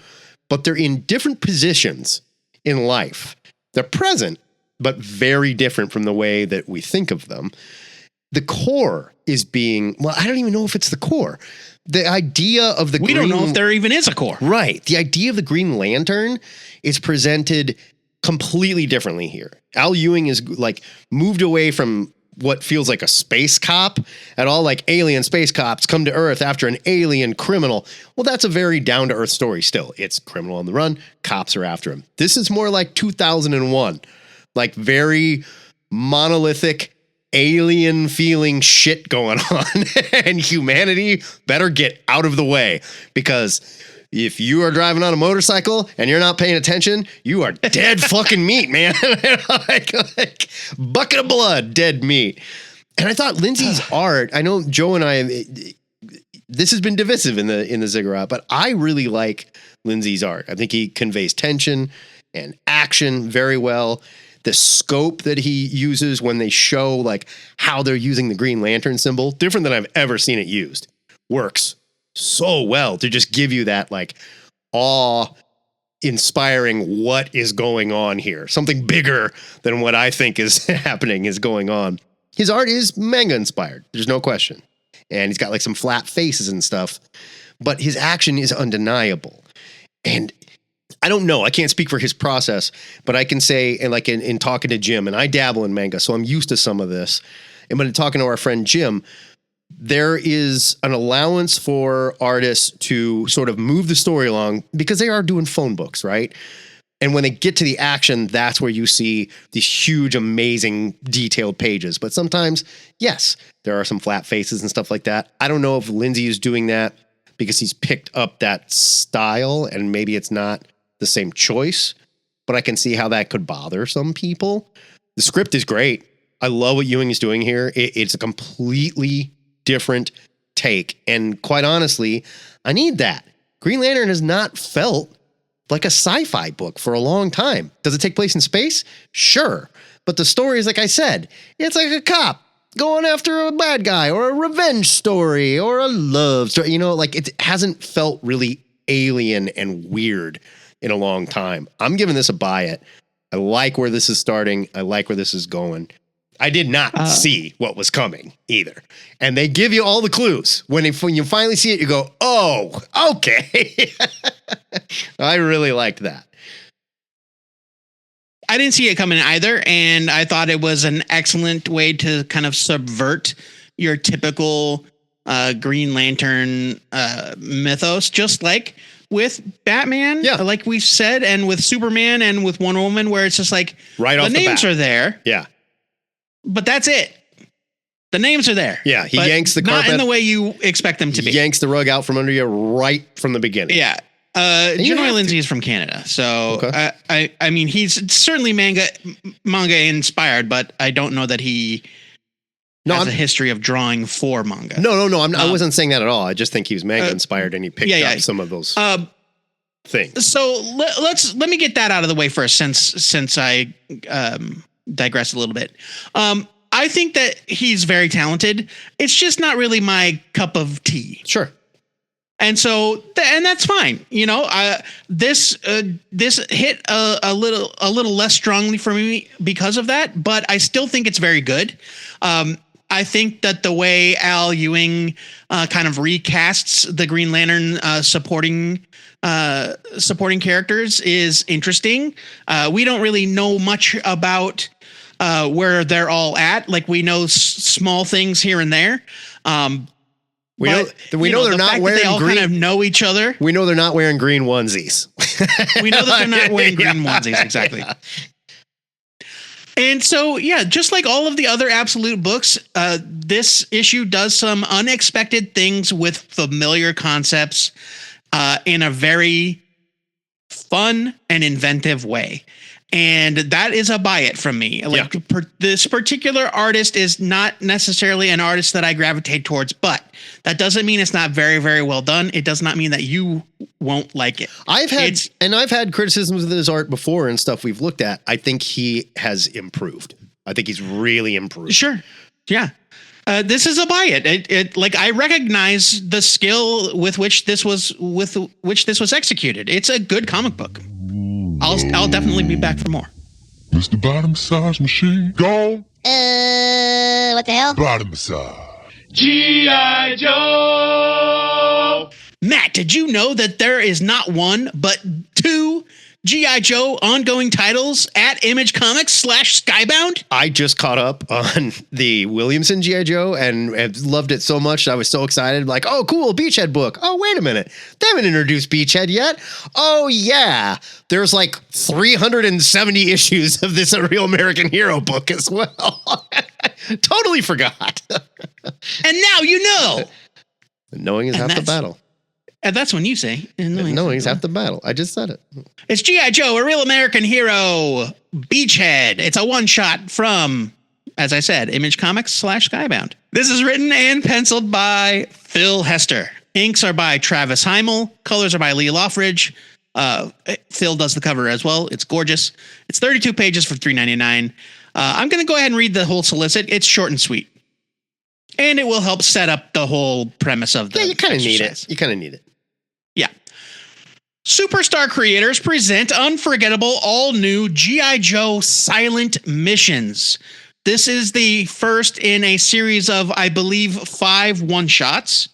but they're in different positions in life. They're present, but very different from the way that we think of them. The core is being, well, I don't even know if it's the core. The idea of the We don't know if there even is a core. Right. The idea of the Green Lantern is presented completely differently here. Al Ewing is like moved away from what feels like a space cop at all, like alien space cops come to Earth after an alien criminal. Well, that's a very down to earth story still. It's criminal on the run. Cops are after him. This is more like 2001, like very monolithic alien feeling shit going on and humanity better get out of the way because if you are driving on a motorcycle and you're not paying attention, you are dead fucking meat, man. like bucket of blood, dead meat. And I thought Lindsay's art, I know Joe and I, this has been divisive in the Ziggurat, but I really like Lindsay's art. I think he conveys tension and action very well. The scope that he uses when they show like how they're using the Green Lantern symbol, different than I've ever seen it used, works so well to just give you that like awe-inspiring what is going on here. Something bigger than what I think is happening is going on. His art is manga inspired. There's no question. And he's got like some flat faces and stuff, but his action is undeniable. And I don't know. I can't speak for his process, but I can say, and like in talking to Jim, and I dabble in manga, so I'm used to some of this. And but in talking to our friend Jim, there is an allowance for artists to sort of move the story along because they are doing phone books, right? And when they get to the action, that's where you see these huge, amazing, detailed pages. But sometimes, yes, there are some flat faces and stuff like that. I don't know if Lindsay is doing that because he's picked up that style and maybe it's not the same choice, but I can see how that could bother some people. The script is great. I love what Ewing is doing here. It's a completely different take. And quite honestly, I need that. Green Lantern has not felt like a sci-fi book for a long time. Does it take place in space? Sure. But the story is, like I said, it's like a cop going after a bad guy or a revenge story or a love story. You know, like it hasn't felt really alien and weird in a long time. I'm giving this a buy it. I like where this is starting. I like where this is going. I did not see what was coming either. And they give you all the clues. When you finally see it, you go, oh, okay. I really liked that. I didn't see it coming either, and I thought it was an excellent way to kind of subvert your typical Green Lantern mythos, just like with Batman, like we've said, and with Superman and with Wonder Woman, where it's just like right off the names are there. Yeah. But that's it. The names are there. Yeah, he yanks the carpet. Not in the way you expect them to be. Yanks the rug out from under you right from the beginning. Yeah. Genoy Lindsay is from Canada. So, okay. I mean, he's certainly manga inspired, but I don't know that he has a history of drawing for manga. No. I wasn't saying that at all. I just think he was manga inspired and he picked up some of those things. So let me get that out of the way first, since I digress a little bit. I think that he's very talented. It's just not really my cup of tea. Sure. And so, and that's fine. You know, this hit a little less strongly for me because of that, but I still think it's very good. I think that the way Al Ewing kind of recasts the Green Lantern supporting characters is interesting. We don't really know much about where they're all at. Like, we know small things here and there. We know they're not wearing they all green. Kind of know each other. We know they're not wearing green onesies. We know that they're not wearing green onesies. Exactly. Yeah. And so, just like all of the other Absolute books, this issue does some unexpected things with familiar concepts in a very fun and inventive way. And that is a buy it from me. Like, this particular artist is not necessarily an artist that I gravitate towards, but that doesn't mean it's not very, very well done. It does not mean that you won't like it. I've had criticisms of his art before and stuff we've looked at. I think he has improved. I think he's really improved. Sure. Yeah. This is a buy it. It like, I recognize the skill with which this was executed. It's a good comic book. I'll definitely be back for more. Mr. Bottom Massage Machine, go. What the hell? Bottom Massage. G.I. Joe! Matt, did you know that there is not one, but two G.I. Joe ongoing titles at Image Comics /Skybound? I just caught up on the Williamson G.I. Joe and loved it so much. I was so excited. Like, oh, cool, Beachhead book. Oh, wait a minute. They haven't introduced Beachhead yet. Oh, yeah. There's like 370 issues of this A Real American Hero book as well. Totally forgot. And now you know. Knowing is half the battle. And that's when you say, knowing is half the battle. I just said it. It's G.I. Joe, A Real American Hero, Beachhead. It's a one-shot from, as I said, Image Comics /Skybound. This is written and penciled by Phil Hester. Inks are by Travis Heimel. Colors are by Lee Loffridge. Phil does the cover as well. It's gorgeous. It's 32 pages for $3.99. I'm going to go ahead and read the whole solicit. It's short and sweet. And it will help set up the whole premise of the you kind of need it. You kind of need it. Yeah. Superstar creators present unforgettable all-new G.I. Joe Silent Missions. This is the first in a series of, I believe, 5 one-shots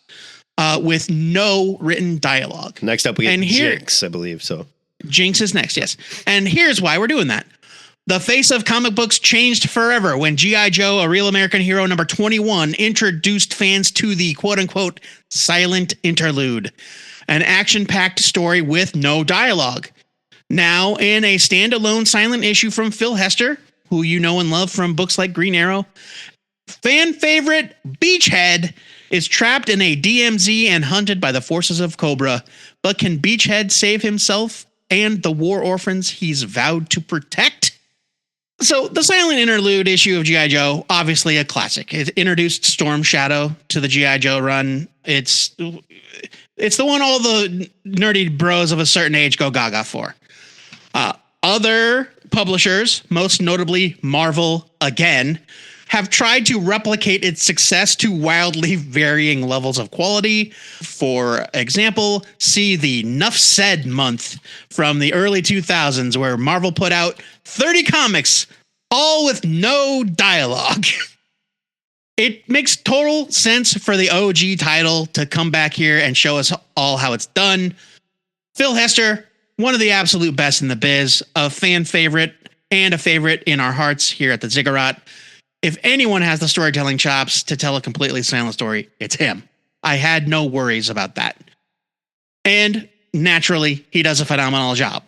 with no written dialogue. Next up, we get Jinx, I believe. So Jinx is next, yes. And here's why we're doing that. The face of comic books changed forever when G.I. Joe, A Real American Hero number 21 introduced fans to the quote-unquote silent interlude, an action-packed story with no dialogue. Now, in a standalone silent issue from Phil Hester, who you know and love from books like Green Arrow, fan favorite Beachhead is trapped in a DMZ and hunted by the forces of Cobra. But can Beachhead save himself and the war orphans he's vowed to protect? So the silent interlude issue of G.I. Joe, obviously a classic. It introduced Storm Shadow to the G.I. Joe run. It's the one all the nerdy bros of a certain age go gaga for. Other publishers, most notably Marvel again, have tried to replicate its success to wildly varying levels of quality. For example, see the Nuff Said month from the early 2000s, where Marvel put out 30 comics, all with no dialogue. It makes total sense for the OG title to come back here and show us all how it's done. Phil Hester, one of the absolute best in the biz, a fan favorite and a favorite in our hearts here at the Ziggurat. If anyone has the storytelling chops to tell a completely silent story, it's him. I had no worries about that. And naturally, he does a phenomenal job.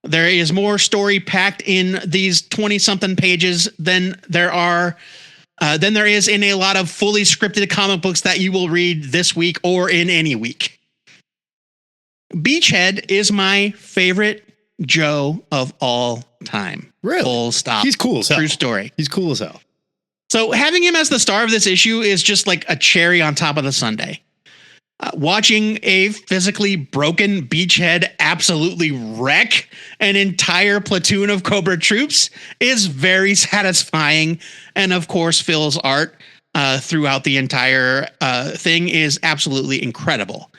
There is more story packed in these 20-something pages than there is in a lot of fully scripted comic books that you will read this week or in any week. Beachhead is my favorite Joe of all time. Really? Full stop. He's cool as hell. True story. He's cool as hell. So having him as the star of this issue is just like a cherry on top of the sundae. Watching a physically broken Beachhead absolutely wreck an entire platoon of Cobra troops is very satisfying. And of course, Phil's art throughout the entire thing is absolutely incredible.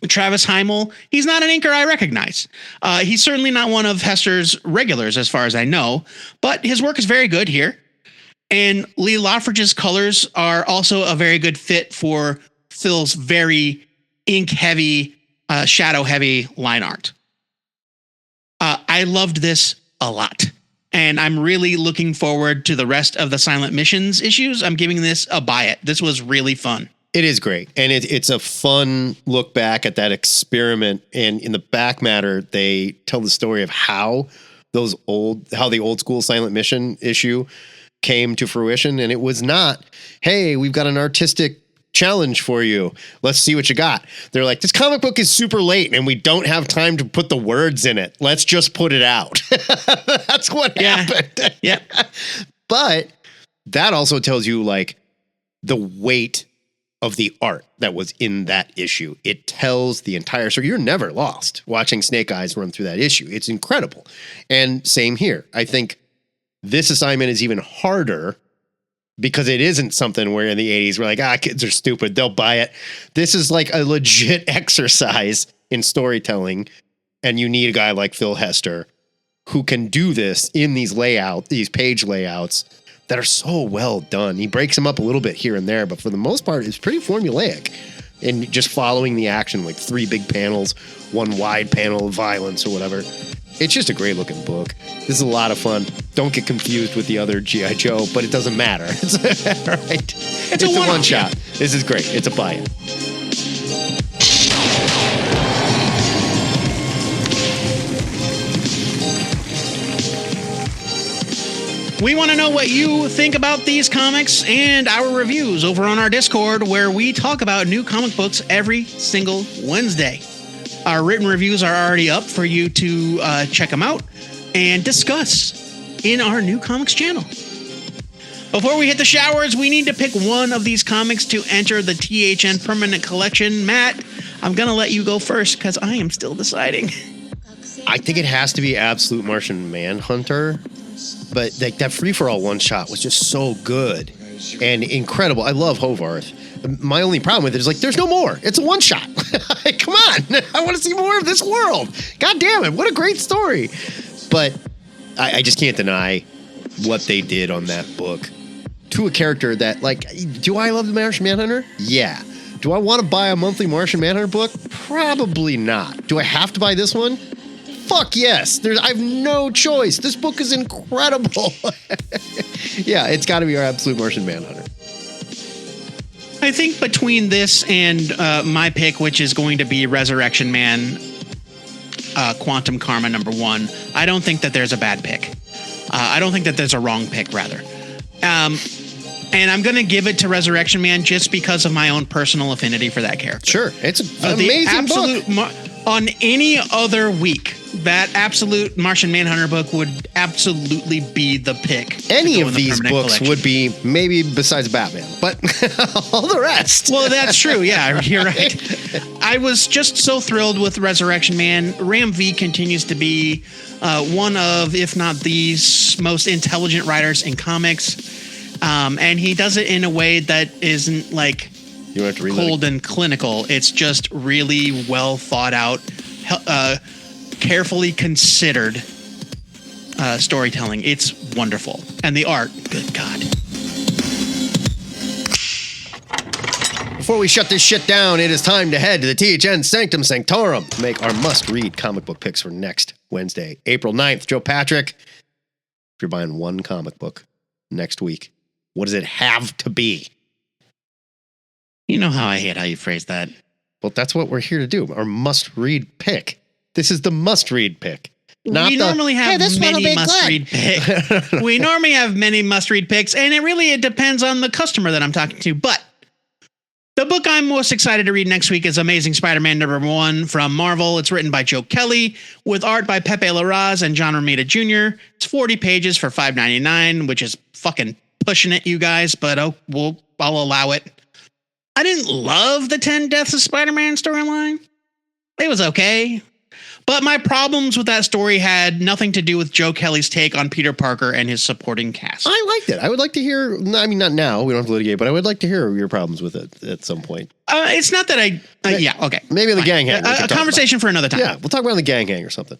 Travis Heimel, he's not an inker I recognize. He's certainly not one of Hester's regulars as far as I know, but his work is very good here. And Lee Loffridge's colors are also a very good fit for Phil's very ink-heavy, shadow-heavy line art. I loved this a lot, and I'm really looking forward to the rest of the Silent Missions issues. I'm giving this a buy it. This was really fun. It is great. And it's a fun look back at that experiment. And in the back matter, they tell the story of how the old school Silent Mission issue came to fruition. And it was not, hey, we've got an artistic challenge for you. Let's see what you got. They're like, this comic book is super late and we don't have time to put the words in it. Let's just put it out. That's what happened. Yeah. But that also tells you like the weight of the art that was in that issue. It tells the entire story. You're never lost watching Snake Eyes run through that issue. It's incredible. And same here. I think this assignment is even harder because it isn't something where in the 80s we're like, kids are stupid, they'll buy it. This is like a legit exercise in storytelling. And you need a guy like Phil Hester who can do this in these page layouts that are so well done. He breaks them up a little bit here and there, but for the most part, it's pretty formulaic and just following the action, like 3 big panels, 1 wide panel of violence or whatever. It's just a great looking book. This is a lot of fun. Don't get confused with the other G.I. Joe, but it doesn't matter. It's all right. It's a one shot. Yeah. This is great. It's a buy-in. We want to know what you think about these comics and our reviews over on our Discord, where we talk about new comic books every single Wednesday. Our written reviews are already up for you to check them out and discuss in our new comics channel. Before we hit the showers, we need to pick one of these comics to enter the THN Permanent Collection. Matt, I'm going to let you go first because I am still deciding. I think it has to be Absolute Martian Manhunter. But like that free-for-all one-shot was just so good and incredible. I love Horvath. My only problem with it is like, there's no more. It's a one-shot. Come on. I want to see more of this world. God damn it. What a great story. But I just can't deny what they did on that book to a character that, like, do I love the Martian Manhunter? Yeah. Do I want to buy a monthly Martian Manhunter book? Probably not. Do I have to buy this one? Fuck yes. I have no choice. This book is incredible. Yeah, it's got to be our Absolute Martian Manhunter. I think between this and my pick, which is going to be Resurrection Man, Quantum Karma #1, I don't think that there's a bad pick. I don't think that there's a wrong pick, rather. And I'm going to give it to Resurrection Man just because of my own personal affinity for that character. Sure. It's an amazing book. On any other week, that Absolute Martian Manhunter book would absolutely be the pick. Any of these books would be, maybe besides Batman, but all the rest. Well, that's true. Yeah, you're right. I was just so thrilled with Resurrection Man. Ram V continues to be one of, if not the most intelligent writers in comics. And he does it in a way that isn't like You have to read cold and clinical. It's just really well thought out, carefully considered storytelling. It's wonderful. And the art, good God. Before we shut this shit down, it is time to head to the THN Sanctum Sanctorum to make our must-read comic book picks for next Wednesday, April 9th. Joe Patrick, if you're buying one comic book next week, what does it have to be? You know how I hate how you phrase that. Well, that's what we're here to do, our must-read pick. This is the must-read pick. We normally have many must-read picks. We normally have many must-read picks, and it depends on the customer that I'm talking to, but the book I'm most excited to read next week is Amazing Spider-Man #1 from Marvel. It's written by Joe Kelly with art by Pepe Larraz and John Romita Jr. It's 40 pages for $5.99, which is fucking pushing it, you guys, but I'll allow it. I didn't love the 10 Deaths of Spider-Man storyline. It was okay. But my problems with that story had nothing to do with Joe Kelly's take on Peter Parker and his supporting cast. I liked it. I would like to hear, I mean, not now, we don't have to litigate, but I would like to hear your problems with it at some point. It's not that yeah, okay. Maybe the gang hang. A conversation for another time. Yeah, we'll talk about the gang hang or something.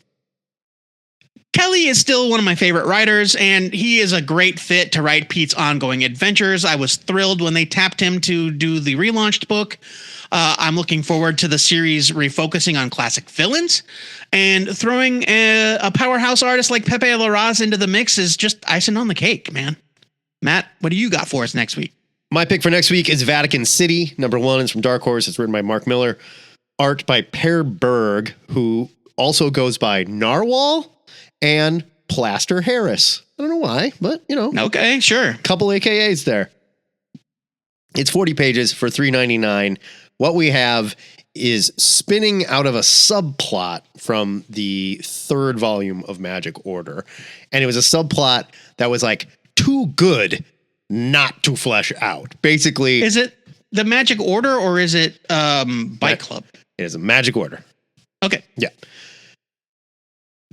Kelly is still one of my favorite writers, and he is a great fit to write Pete's ongoing adventures. I was thrilled when they tapped him to do the relaunched book. I'm looking forward to the series refocusing on classic villains, and throwing a powerhouse artist like Pepe Larraz into the mix is just icing on the cake, man. Matt, what do you got for us next week? My pick for next week is Vatican City. #1 is from Dark Horse. It's written by Mark Miller. Art by Per Berg, who also goes by Narwhal and Plaster Harris. I don't know why, but you know. Okay, sure. Couple AKAs there. It's 40 pages for $3.99. What we have is spinning out of a subplot from the 3rd volume of Magic Order. And it was a subplot that was like too good not to flesh out. Basically. Is it the Magic Order or is it Bike Club? It is a Magic Order. Okay. Yeah.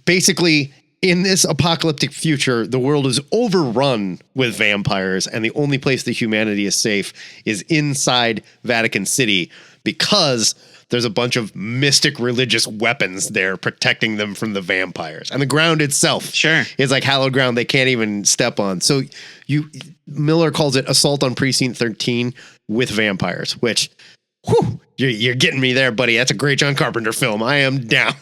Basically, in this apocalyptic future, the world is overrun with vampires, and the only place that humanity is safe is inside Vatican City because there's a bunch of mystic religious weapons there protecting them from the vampires. And the ground itself is like hallowed ground they can't even step on. So Miller calls it Assault on Precinct 13 with vampires, which, whew, you're getting me there, buddy. That's a great John Carpenter film. I am down.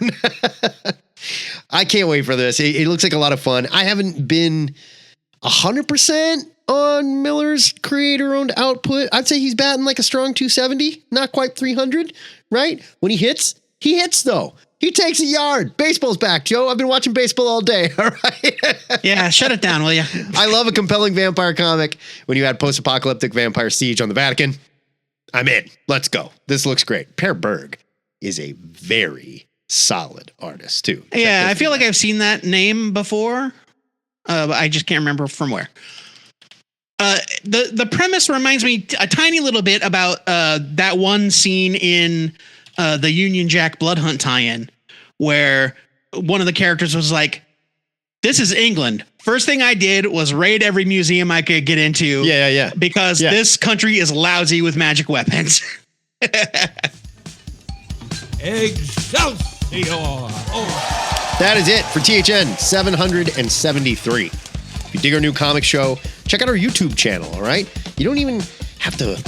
I can't wait for this. It looks like a lot of fun. I haven't been 100% on Miller's creator-owned output. I'd say he's batting like a strong 270, not quite 300, right? When he hits though. He takes a yard. Baseball's back, Joe. I've been watching baseball all day, all right? Yeah, shut it down, will you? I love a compelling vampire comic. When you had post-apocalyptic vampire siege on the Vatican, I'm in. Let's go. This looks great. Per Berg is a very solid artist too. Yeah, I feel like I've seen that name before. But I just can't remember from where. The premise reminds me a tiny little bit about that one scene in the Union Jack Blood Hunt tie-in where one of the characters was like, "This is England. First thing I did was raid every museum I could get into. Yeah. Because this country is lousy with magic weapons." Excelsior! That is it for THN 773. If you dig our new comic show, check out our YouTube channel, all right? You don't even have to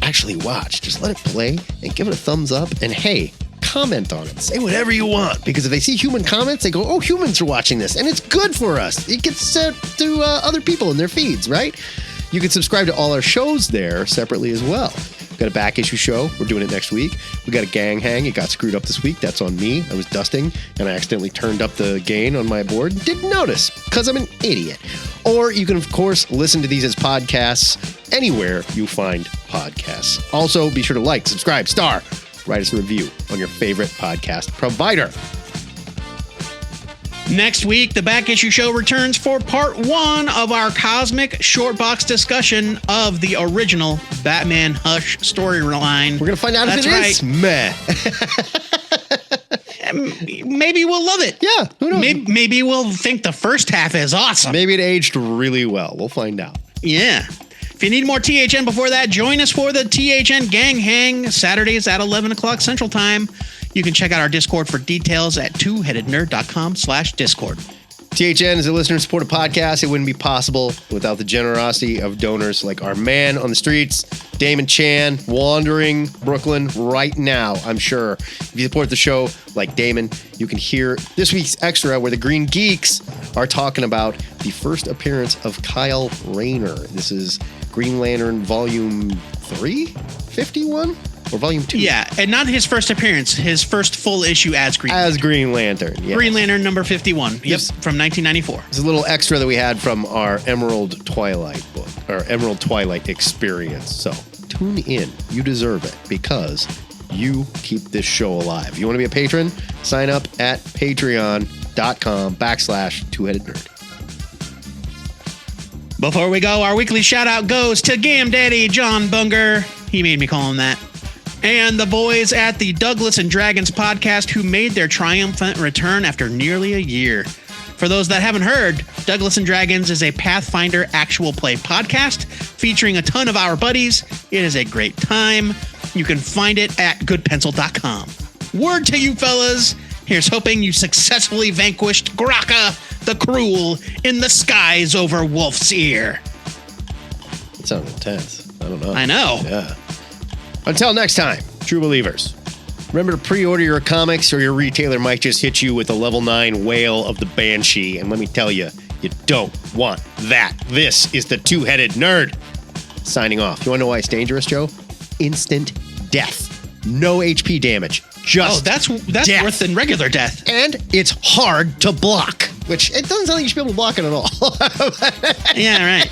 actually watch. Just let it play and give it a thumbs up. And hey, comment on it. Say whatever you want. Because if they see human comments, they go, oh, humans are watching this. And it's good for us. It gets sent to other people in their feeds, right? You can subscribe to all our shows there separately as well. We've got a back issue show. We're doing it next week. We got a gang hang. It got screwed up this week. That's on me. I was dusting and I accidentally turned up the gain on my board. Didn't notice because I'm an idiot. Or you can, of course, listen to these as podcasts anywhere you find podcasts. Also, be sure to like, subscribe, star, write us a review on your favorite podcast provider. Next week, the Back Issue Show returns for part 1 of our cosmic short box discussion of the original Batman Hush storyline. We're going to find out if it is meh. Maybe we'll love it. Yeah, who knows? Maybe we'll think the first half is awesome. Maybe it aged really well. We'll find out. Yeah. you need more THN before that, join us for the THN Gang Hang Saturdays at 11 o'clock Central Time. You can check out our Discord for details at twoheadednerd.com/Discord. THN is a listener-supported podcast. It wouldn't be possible without the generosity of donors like our man on the streets, Damon Chan, wandering Brooklyn right now, I'm sure. If you support the show like Damon, you can hear this week's extra where the Green Geeks are talking about the first appearance of Kyle Rayner. This is Green Lantern Volume 3? 51? Or Volume 2? Yeah, and not his first appearance, his first full issue as Green Lantern. As Green Lantern, yes. Green Lantern number 51. Yes. Yep, from 1994. It's a little extra that we had from our Emerald Twilight book, our Emerald Twilight experience. So tune in. You deserve it because you keep this show alive. If you want to be a patron, sign up at patreon.com/twoheadednerd. Before we go, our weekly shout out goes to Gam Daddy John Bunger. He made me call him that. And the boys at the Douglas and Dragons podcast who made their triumphant return after nearly a year. For those that haven't heard, Douglas and Dragons is a Pathfinder actual play podcast featuring a ton of our buddies. It is a great time. You can find it at goodpencil.com. Word to you fellas. Here's hoping you successfully vanquished Graka the Cruel in the skies over Wolf's Ear. That sounds intense. I don't know. I know. Yeah. Until next time, true believers, remember to pre-order your comics or your retailer might just hit you with a level 9 wail of the Banshee. And let me tell you, you don't want that. This is the Two-Headed Nerd. Signing off. You want to know why it's dangerous, Joe? Instant death. No HP damage. Just that's death. worse than regular death. And it's hard to block, which it doesn't sound like you should be able to block it at all. Yeah, right.